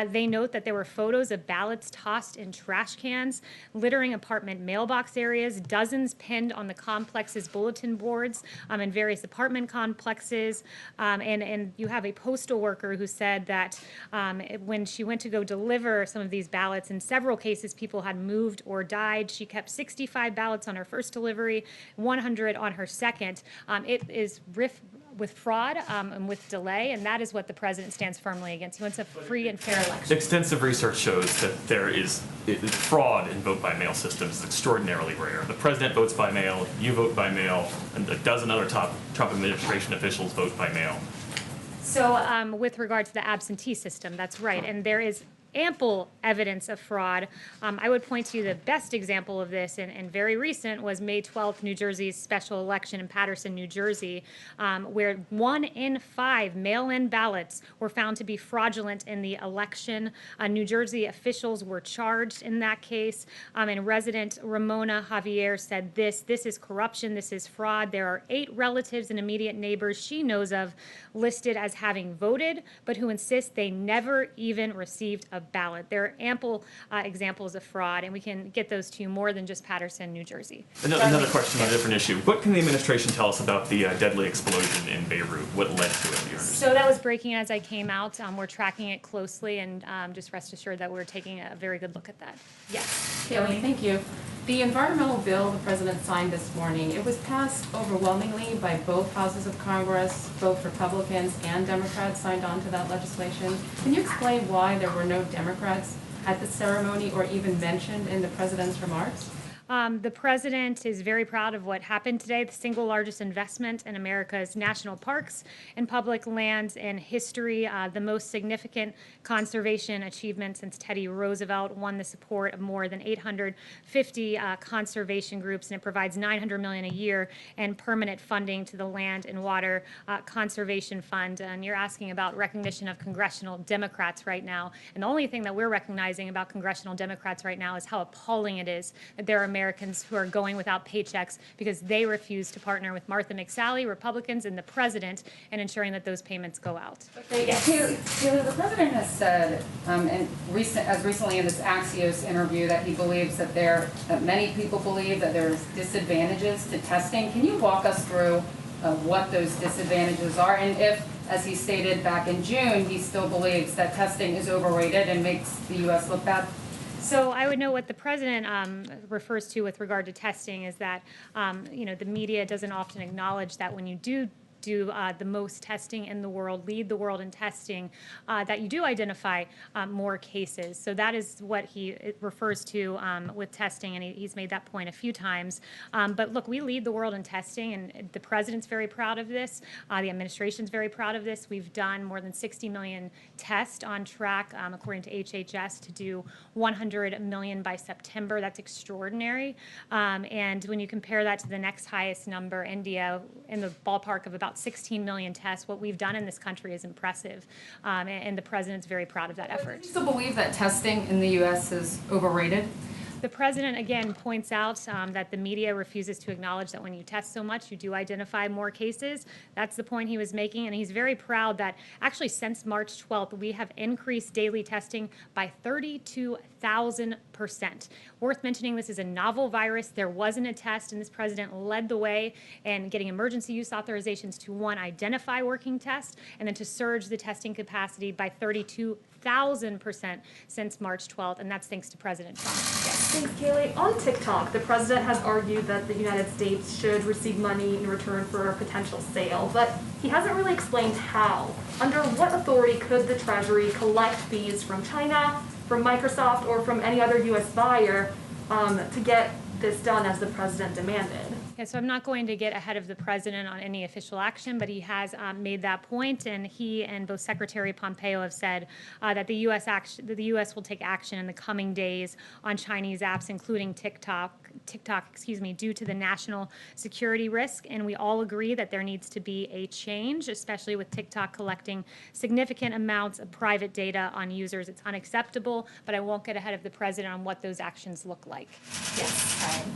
they note that there were photos of ballots tossed in trash cans, littering apartment mailbox areas, dozens pinned on the complex's bulletin boards in various apartment complexes, and you have a postal worker who said that when she went to go deliver some of these ballots, in several cases people had moved or died. She kept 65 ballots on her first delivery, 100 on her second. It is with fraud and with delay, and that is what the president stands firmly against. He wants a free and fair election. Extensive research shows that there is fraud in vote-by-mail systems is extraordinarily rare. The president votes by mail, you vote by mail, and a dozen other top Trump administration officials vote by mail. So with regard to the absentee system, that's right, and there is ample evidence of fraud. I would point to the best example of this, and very recent, was May 12th, New Jersey's special election in Paterson, New Jersey, where 1 in 5 mail-in ballots were found to be fraudulent in the election. New Jersey officials were charged in that case, and resident Ramona Javier said this is corruption, this is fraud. There are 8 relatives and immediate neighbors she knows of listed as having voted, but who insist they never even received a ballot. There are ample examples of fraud, and we can get those to you more than just Paterson, New Jersey. Another question on a different issue. What can the administration tell us about the deadly explosion in Beirut? What led to it? So that was breaking as I came out. We're tracking it closely, and just rest assured that we're taking a very good look at that. Yes. Kayleigh, thank you. The environmental bill the president signed this morning, it was passed overwhelmingly by both houses of Congress. Both Republicans and Democrats signed on to that legislation. Can you explain why there were no Democrats at the ceremony or even mentioned in the president's remarks? The president is very proud of what happened today, the single largest investment in America's national parks and public lands in history, the most significant conservation achievement since Teddy Roosevelt won the support of more than 850 conservation groups, and it provides $900 million a year in permanent funding to the Land and Water Conservation Fund. And you're asking about recognition of congressional Democrats right now, and the only thing that we're recognizing about congressional Democrats right now is how appalling it is that there are Americans who are going without paychecks because they refuse to partner with Martha McSally, Republicans, and the president in ensuring that those payments go out. Kayleigh, the president has said, as recently in this Axios interview, that he believes that many people believe that there's disadvantages to testing. Can you walk us through what those disadvantages are, and if, as he stated back in June, he still believes that testing is overrated and makes the U.S. look bad? So I would know what the president refers to with regard to testing is that, the media doesn't often acknowledge that when you do the most testing in the world, lead the world in testing, that you do identify more cases. So that is what he refers to with testing, and he's made that point a few times. But look, we lead the world in testing, and the president's very proud of this. The administration's very proud of this. We've done more than 60 million tests, on track, according to HHS, to do 100 million by September. That's extraordinary. And when you compare that to the next highest number, India, in the ballpark of about 16 million tests, what we've done in this country is impressive, and the president's very proud of that effort. Do you still believe that testing in the U.S. is overrated? The president, again, points out that the media refuses to acknowledge that when you test so much, you do identify more cases. That's the point he was making, and he's very proud that actually since March 12th, we have increased daily testing by 32,000%. Worth mentioning, this is a novel virus. There wasn't a test, and this president led the way in getting emergency use authorizations to, one, identify working tests, and then to surge the testing capacity by 32,000% since March 12th, and that's thanks to President Trump. Yes. Thanks, Kayleigh. On TikTok, the president has argued that the United States should receive money in return for a potential sale, but he hasn't really explained how. Under what authority could the Treasury collect fees from China, from Microsoft, or from any other U.S. buyer to get this done as the president demanded? Yeah, so I'm not going to get ahead of the president on any official action, but he has made that point, and he and both Secretary Pompeo have said that the U.S. will take action in the coming days on Chinese apps, including TikTok, due to the national security risk. And we all agree that there needs to be a change, especially with TikTok collecting significant amounts of private data on users. It's unacceptable, but I won't get ahead of the president on what those actions look like. Yes,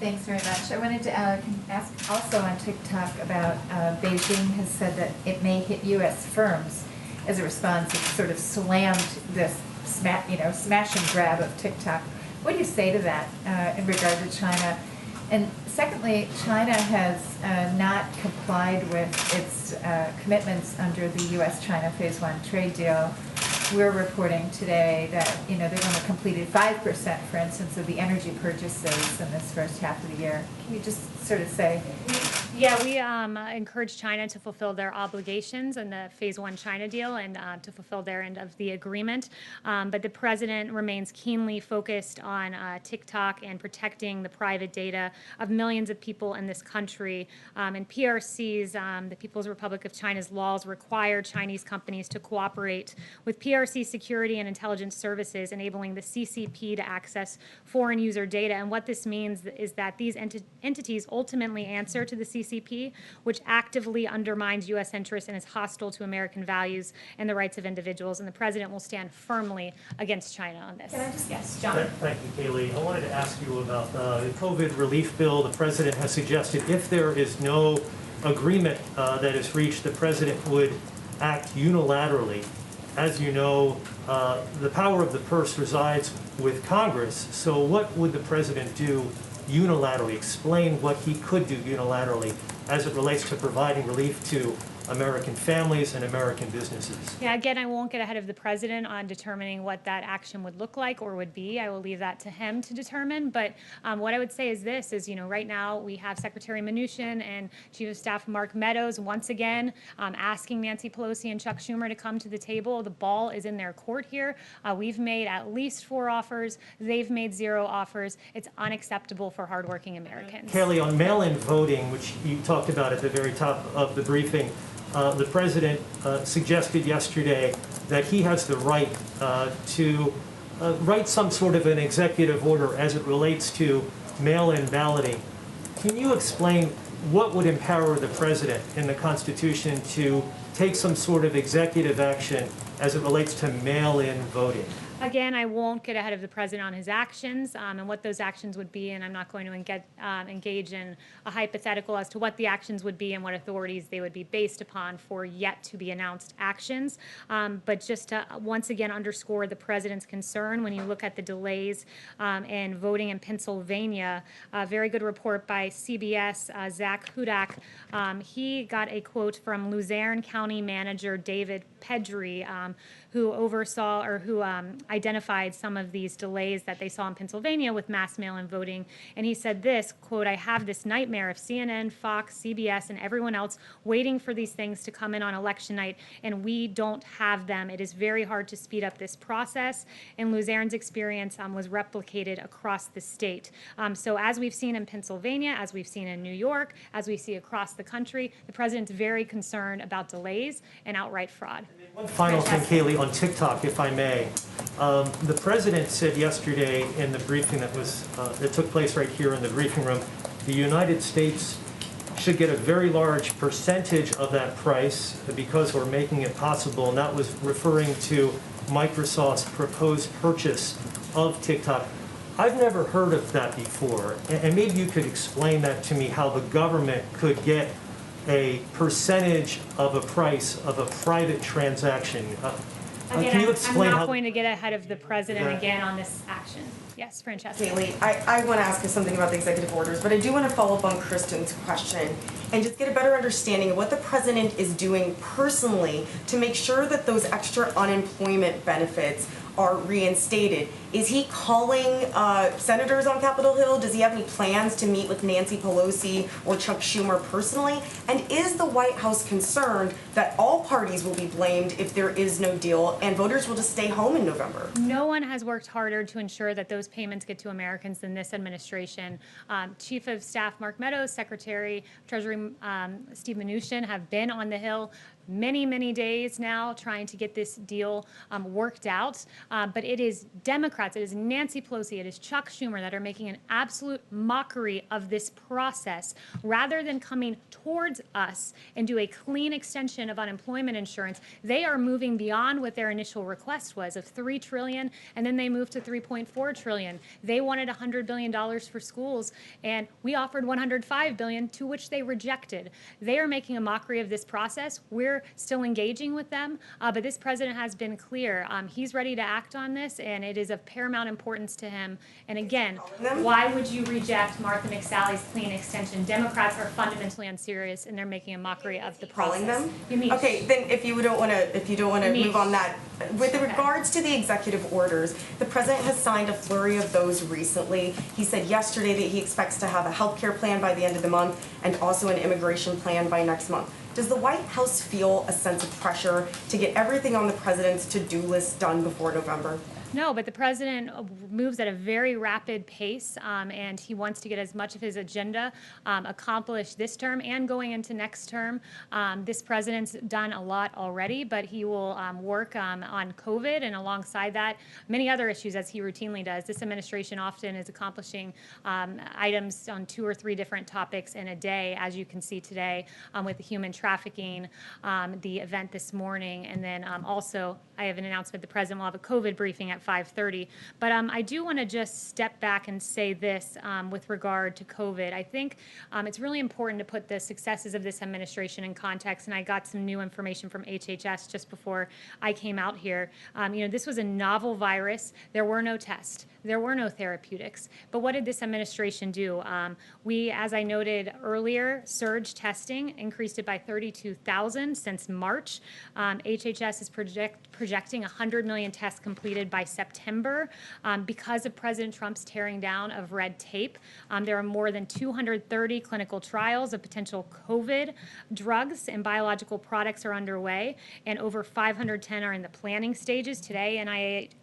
thanks very much. I wanted to ask also on TikTok about Beijing has said that it may hit U.S. firms as a response. It sort of slammed this smash and grab of TikTok. What do you say to that in regard to China? And secondly, China has not complied with its commitments under the U.S.-China Phase 1 trade deal. We're reporting today that they've only completed 5%, for instance, of the energy purchases in this first half of the year. Can you just sort of say? Yeah, we encourage China to fulfill their obligations in the Phase 1 China deal and to fulfill their end of the agreement. But the president remains keenly focused on TikTok and protecting the private data of millions of people in this country. And PRC's, the People's Republic of China's laws require Chinese companies to cooperate with PRC security and intelligence services, enabling the CCP to access foreign user data. And what this means is that these entities ultimately answer to the CCP, which actively undermines U.S. interests and is hostile to American values and the rights of individuals. And the president will stand firmly against China on this. Yes, John. Thank you, Kayleigh. I wanted to ask you about the COVID relief bill. The president has suggested if there is no agreement that is reached, the president would act unilaterally. As you know, the power of the purse resides with Congress. So what would the president do unilaterally? Explain what he could do unilaterally as it relates to providing relief to American families and American businesses. Yeah, again, I won't get ahead of the president on determining what that action would look like or would be. I will leave that to him to determine. But what I would say is this, is, right now we have Secretary Mnuchin and Chief of Staff Mark Meadows once again asking Nancy Pelosi and Chuck Schumer to come to the table. The ball is in their court here. We've made at least 4 offers. They've made 0 offers. It's unacceptable for hardworking Americans. Kayleigh, on mail-in voting, which you talked about at the very top of the briefing, the president suggested yesterday that he has the right to write some sort of an executive order as it relates to mail-in balloting. Can you explain what would empower the president in the Constitution to take some sort of executive action as it relates to mail-in voting? Again, I won't get ahead of the president on his actions and what those actions would be, and I'm not going to engage in a hypothetical as to what the actions would be and what authorities they would be based upon for yet to be announced actions. But just to once again underscore the president's concern when you look at the delays in voting in Pennsylvania, a very good report by CBS, Zach Hudak. He got a quote from Luzerne County Manager David Pedri, who oversaw or who identified some of these delays that they saw in Pennsylvania with mass mail-in voting. And he said this, quote, "I have this nightmare of CNN, Fox, CBS, and everyone else waiting for these things to come in on election night, and we don't have them. It is very hard to speed up this process." And Luzerne's experience was replicated across the state. So as we've seen in Pennsylvania, as we've seen in New York, as we see across the country, the president's very concerned about delays and outright fraud. One final thing, Kayleigh, on TikTok, if I may. The president said yesterday in the briefing that took place right here in the briefing room, the United States should get a very large percentage of that price because we're making it possible, and that was referring to Microsoft's proposed purchase of TikTok. I've never heard of that before, and maybe you could explain that to me, how the government could get a percentage of a price of a private transaction. Again, can you explain I'm not going to get ahead of the president again on this action. Yes, Francesca. Kayleigh, I want to ask you something about the executive orders, but I do want to follow up on Kristen's question and just get a better understanding of what the president is doing personally to make sure that those extra unemployment benefits are reinstated. Is he calling senators on Capitol Hill? Does he have any plans to meet with Nancy Pelosi or Chuck Schumer personally? And is the White House concerned that all parties will be blamed if there is no deal and voters will just stay home in November? No one has worked harder to ensure that those payments get to Americans than this administration. Chief of Staff Mark Meadows, Secretary of Treasury Steve Mnuchin have been on the Hill many days now trying to get this deal worked out. But it is Democrats Democrats, it is Nancy Pelosi, it is Chuck Schumer that are making an absolute mockery of this process rather than coming towards us and do a clean extension of unemployment insurance. They are moving beyond what their initial request was of $3 trillion, and then they moved to $3.4 trillion. They wanted $100 billion for schools, and we offered $105 billion, to which they rejected. They are making a mockery of this process. We're still engaging with them, but this president has been clear. He's ready to act on this, and it is of paramount importance to him. And again, why would you reject Martha McSally's clean extension? Democrats are fundamentally unserious, and they're making a mockery of the process. Calling them? Yamiche. Okay, then if you don't want to move on that, with regards to the executive orders, the president has signed a flurry of those recently. He said yesterday that he expects to have a healthcare plan by the end of the month and also an immigration plan by next month. Does the White House feel a sense of pressure to get everything on the president's to-do list done before November? No, but the president moves at a very rapid pace, and he wants to get as much of his agenda accomplished this term and going into next term. This president's done a lot already, but he will work on COVID, and alongside that, many other issues as he routinely does. This administration often is accomplishing items on 2 or 3 different topics in a day, as you can see today with the human trafficking, the event this morning, and then also I have an announcement the president will have a COVID briefing at 5:30. But I do want to just step back and say this with regard to COVID. I think it's really important to put the successes of this administration in context, and I got some new information from HHS just before I came out here. This was a novel virus. There were no tests. There were no therapeutics. But what did this administration do? We, as I noted earlier, surge testing, increased it by 32,000 since March. HHS is projecting 100 million tests completed by September. Because of President Trump's tearing down of red tape, there are more than 230 clinical trials of potential COVID drugs and biological products are underway, and over 510 are in the planning stages. Today,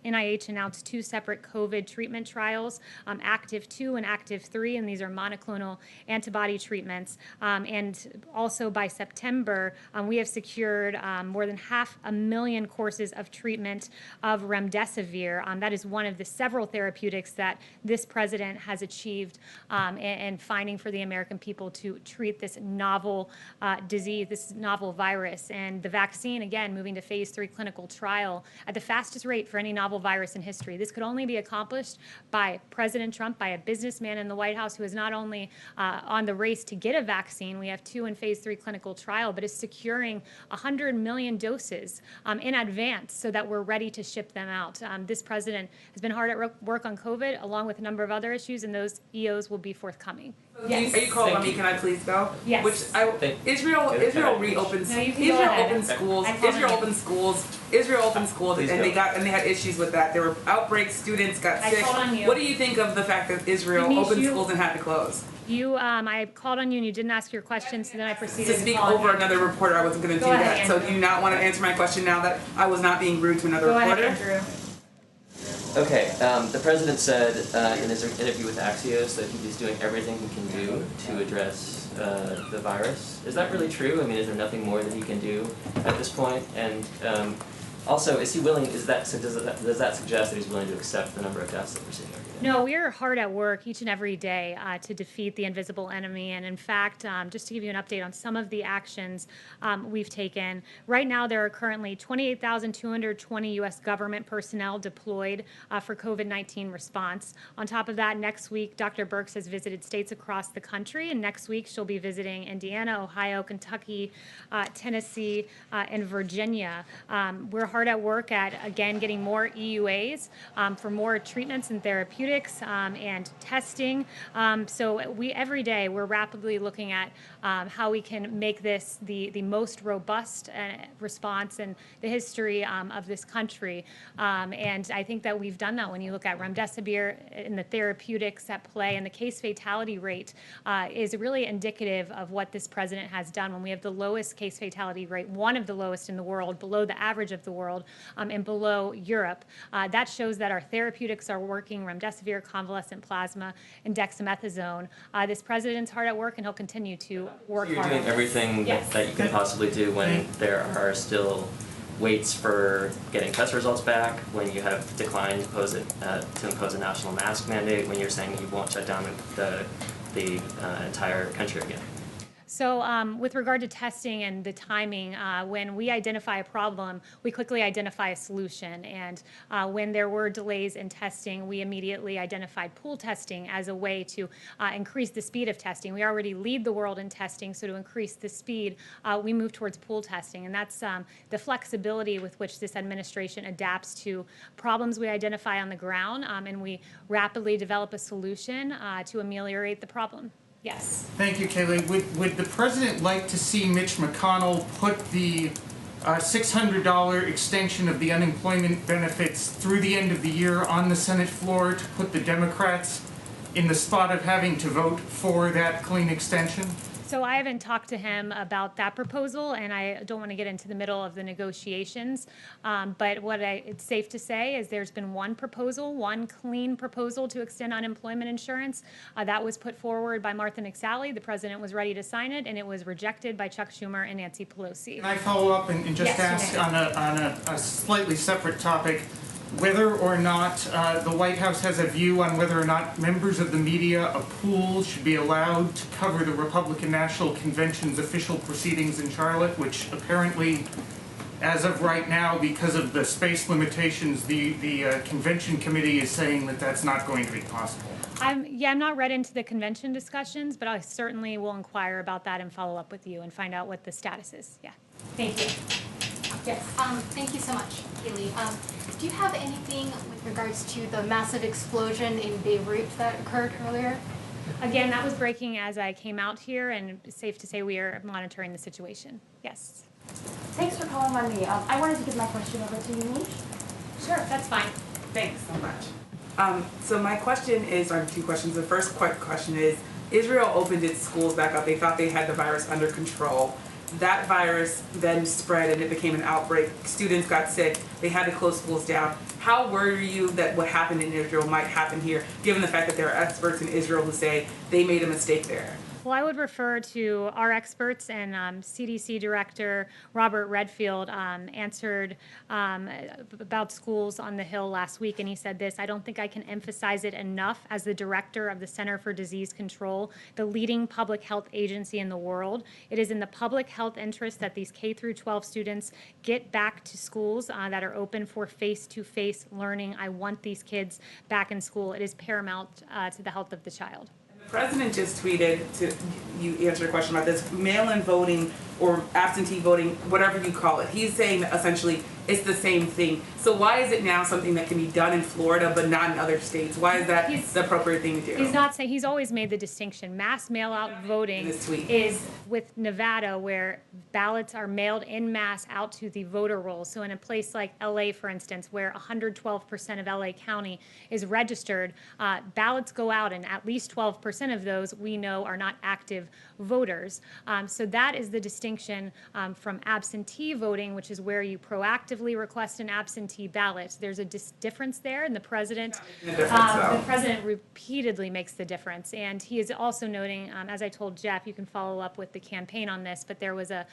NIH announced 2 separate COVID treatment trials, Active 2 and Active 3, and these are monoclonal antibody treatments. And also by September, we have secured more than 500,000 courses of treatment of remdesivir. That is one of the several therapeutics that this president has achieved and finding for the American people to treat this novel disease, this novel virus. And the vaccine, again, moving to phase 3 clinical trial at the fastest rate for any novel virus in history. This could only be accomplished by President Trump, by a businessman in the White House who is not only on the race to get a vaccine, we have 2 in phase 3 clinical trial, but is securing 100 million doses in advance so that we're ready to ship them out. This president has been hard at work on COVID, along with a number of other issues, and those EOs will be forthcoming. Yes. Are you calling on me? Can I please go? Yes. Israel reopens. No, you can go ahead. Opens schools. Israel opened schools, and they had issues with that. There were outbreaks. Students got sick. Called on you. What do you think of the fact that Israel opened schools and had to close? I called on you and you didn't ask your question, so then I proceeded to speak over another reporter. I wasn't going to do that. Andrew. So do you not want to answer my question now that I was not being rude to another reporter? Go ahead, Andrew. Okay, the president said in his interview with Axios that he's doing everything he can do to address the virus. Is that really true? I mean, is there nothing more that he can do at this point? And also, is he willing? Does that suggest that he's willing to accept the number of deaths that we're seeing every day? No, we are hard at work each and every day to defeat the invisible enemy. And in fact, just to give you an update on some of the actions we've taken, right now there are currently 28,220 U.S. government personnel deployed for COVID-19 response. On top of that, next week, Dr. Birx has visited states across the country, and next week she'll be visiting Indiana, Ohio, Kentucky, Tennessee, and Virginia. We're hard at work at, again, getting more EUAs for more treatments and therapeutics and testing. So every day we're rapidly looking at how we can make this the most robust response in the history of this country. And I think that we've done that when you look at remdesivir and the therapeutics at play, and the case fatality rate is really indicative of what this president has done. When we have the lowest case fatality rate, one of the lowest in the world, below the average of the world, and below Europe, that shows that our therapeutics are working. Remdesivir, convalescent plasma, and dexamethasone. This president's hard at work, and he'll continue to work hard. You're doing everything that you can possibly do when there are still waits for getting test results back, when you have declined to impose a national mask mandate, when you're saying you won't shut down the entire country again? So with regard to testing and the timing, when we identify a problem, we quickly identify a solution. And when there were delays in testing, we immediately identified pool testing as a way to increase the speed of testing. We already lead the world in testing, so to increase the speed, we move towards pool testing. And that's the flexibility with which this administration adapts to problems we identify on the ground, and we rapidly develop a solution to ameliorate the problem. Yes. Thank you, Kayleigh. Would the president like to see Mitch McConnell put the $600 extension of the unemployment benefits through the end of the year on the Senate floor to put the Democrats in the spot of having to vote for that clean extension? So I haven't talked to him about that proposal, and I don't want to get into the middle of the negotiations. But it's safe to say is there's been one proposal, one clean proposal to extend unemployment insurance. That was put forward by Martha McSally. The president was ready to sign it, and it was rejected by Chuck Schumer and Nancy Pelosi. Can I follow up and just ask on a slightly separate topic, whether or not the White House has a view on whether or not members of the media, a pool, should be allowed to cover the Republican National Convention's official proceedings in Charlotte, which apparently, as of right now, because of the space limitations, the convention committee is saying that that's not going to be possible. I'm not read into the convention discussions, but I certainly will inquire about that and follow up with you and find out what the status is. Yeah. Thank you. Yes. Thank you so much, Kayleigh. Do you have anything with regards to the massive explosion in Beirut that occurred earlier? Again, that was breaking as I came out here, and it's safe to say we are monitoring the situation. Yes. Thanks for calling on me. I wanted to give my question over to you, Nish. Sure, that's fine. Thanks so much. So my question is, or two questions. The first question is, Israel opened its schools back up. They thought they had the virus under control. That virus then spread and it became an outbreak. Students got sick. They had to close schools down. How worry you that what happened in Israel might happen here, given the fact that there are experts in Israel who say they made a mistake there? Well, I would refer to our experts, and CDC Director Robert Redfield answered about schools on the Hill last week, and he said this: I don't think I can emphasize it enough as the director of the Center for Disease Control, the leading public health agency in the world. It is in the public health interest that these K through 12 students get back to schools that are open for face-to-face learning. I want these kids back in school. It is paramount to the health of the child. The president just tweeted, you answered a question about this, mail-in voting or absentee voting, whatever you call it. He's saying that essentially it's the same thing. So why is it now something that can be done in Florida but not in other states? Why is that the appropriate thing to do? He's not saying, he's always made the distinction. Mass mail-out voting is with Nevada, where ballots are mailed en masse out to the voter rolls. So in a place like LA, for instance, where 112% of LA County is registered, ballots go out, and at least 12% of those we know are not active voters. So that is the distinction from absentee voting, which is where you proactively request an absentee ballot. There's a difference there, and the president repeatedly makes the difference. And he is also noting, as I told Jeff, you can follow up with the campaign on this, but there was a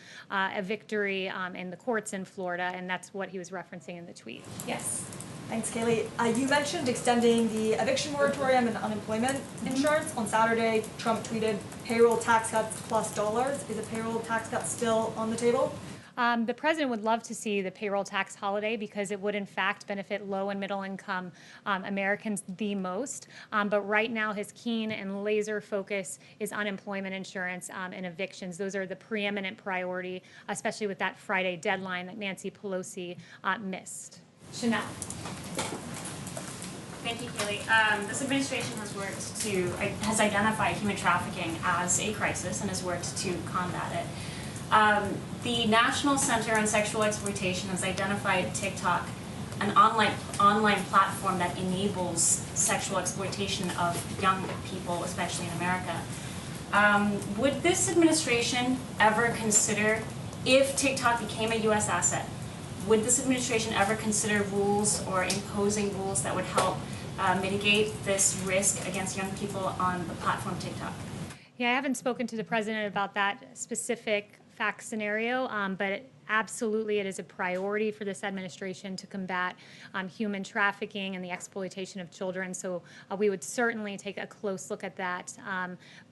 victory in the courts in Florida, and that's what he was referencing in the tweet. Yes. Thanks, Kayleigh. You mentioned extending the eviction moratorium and unemployment insurance. On Saturday, Trump tweeted payroll tax cuts plus dollars. Is a payroll tax cut still on the table? The president would love to see the payroll tax holiday because it would in fact benefit low and middle income Americans the most. But right now his keen and laser focus is unemployment insurance and evictions. Those are the preeminent priority, especially with that Friday deadline that Nancy Pelosi missed. Chanel. Thank you, Kayleigh. This administration has identified human trafficking as a crisis and has worked to combat it. The National Center on Sexual Exploitation has identified TikTok, an online platform that enables sexual exploitation of young people, especially in America. Would this administration ever consider, if TikTok became a U.S. asset, would this administration ever consider rules or imposing rules that would help mitigate this risk against young people on the platform TikTok? Yeah, I haven't spoken to the president about that specific fact scenario, but absolutely, it is a priority for this administration to combat human trafficking and the exploitation of children. So we would certainly take a close look at that.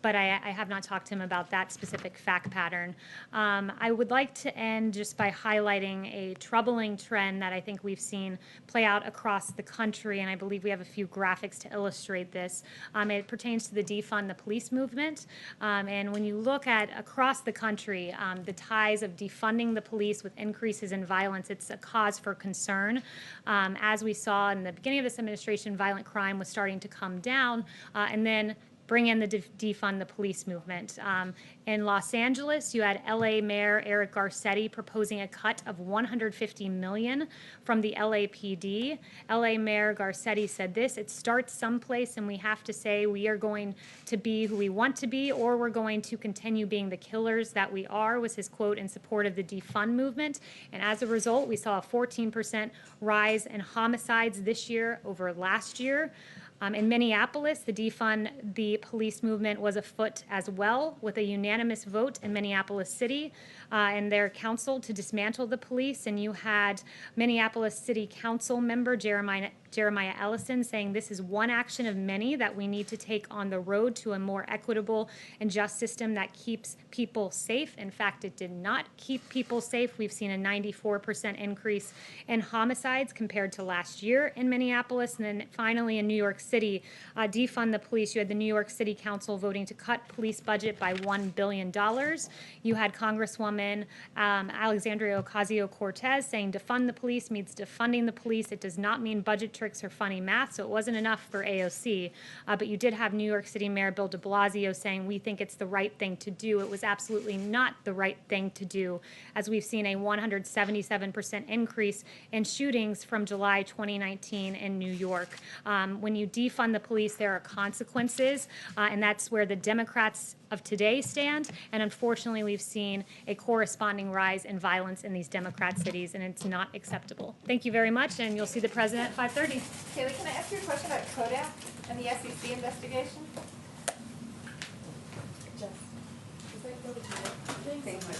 But I have not talked to him about that specific fact pattern. I would like to end just by highlighting a troubling trend that I think we've seen play out across the country, and I believe we have a few graphics to illustrate this. It pertains to the defund the police movement. And when you look at across the country, the ties of defunding the police with increases in violence, it's a cause for concern. As we saw in the beginning of this administration, violent crime was starting to come down, and then bring in the defund the police movement. In Los Angeles, you had LA Mayor Eric Garcetti proposing a cut of $150 million from the LAPD. LA Mayor Garcetti said this: "It starts someplace, and we have to say we are going to be who we want to be, or we're going to continue being the killers that we are," was his quote in support of the defund movement. And as a result, we saw a 14% rise in homicides this year over last year. In Minneapolis, the defund the police movement was afoot as well, with a unanimous vote in Minneapolis City and their council to dismantle the police. And you had Minneapolis City Council member Jeremiah Ellison saying this is one action of many that we need to take on the road to a more equitable and just system that keeps people safe. In fact, it did not keep people safe. We've seen a 94% increase in homicides compared to last year in Minneapolis. And then finally in New York City, defund the police. You had the New York City Council voting to cut police budget by $1 billion. You had Congresswoman Alexandria Ocasio-Cortez saying defund the police means defunding the police. It does not mean budget tricks or funny math, so it wasn't enough for AOC. But you did have New York City Mayor Bill de Blasio saying we think it's the right thing to do. It was absolutely not the right thing to do, as we've seen a 177% increase in shootings from July 2019 in New York. When you defund the police, there are consequences, and that's where the Democrats of today stand, and unfortunately we've seen a corresponding rise in violence in these Democrat cities, and it's not acceptable. Thank you very much, and you'll see the president at 5:30. Kayleigh, can I ask you a question about Kodak and the SEC investigation? Jeff, is that really good? Thanks so much.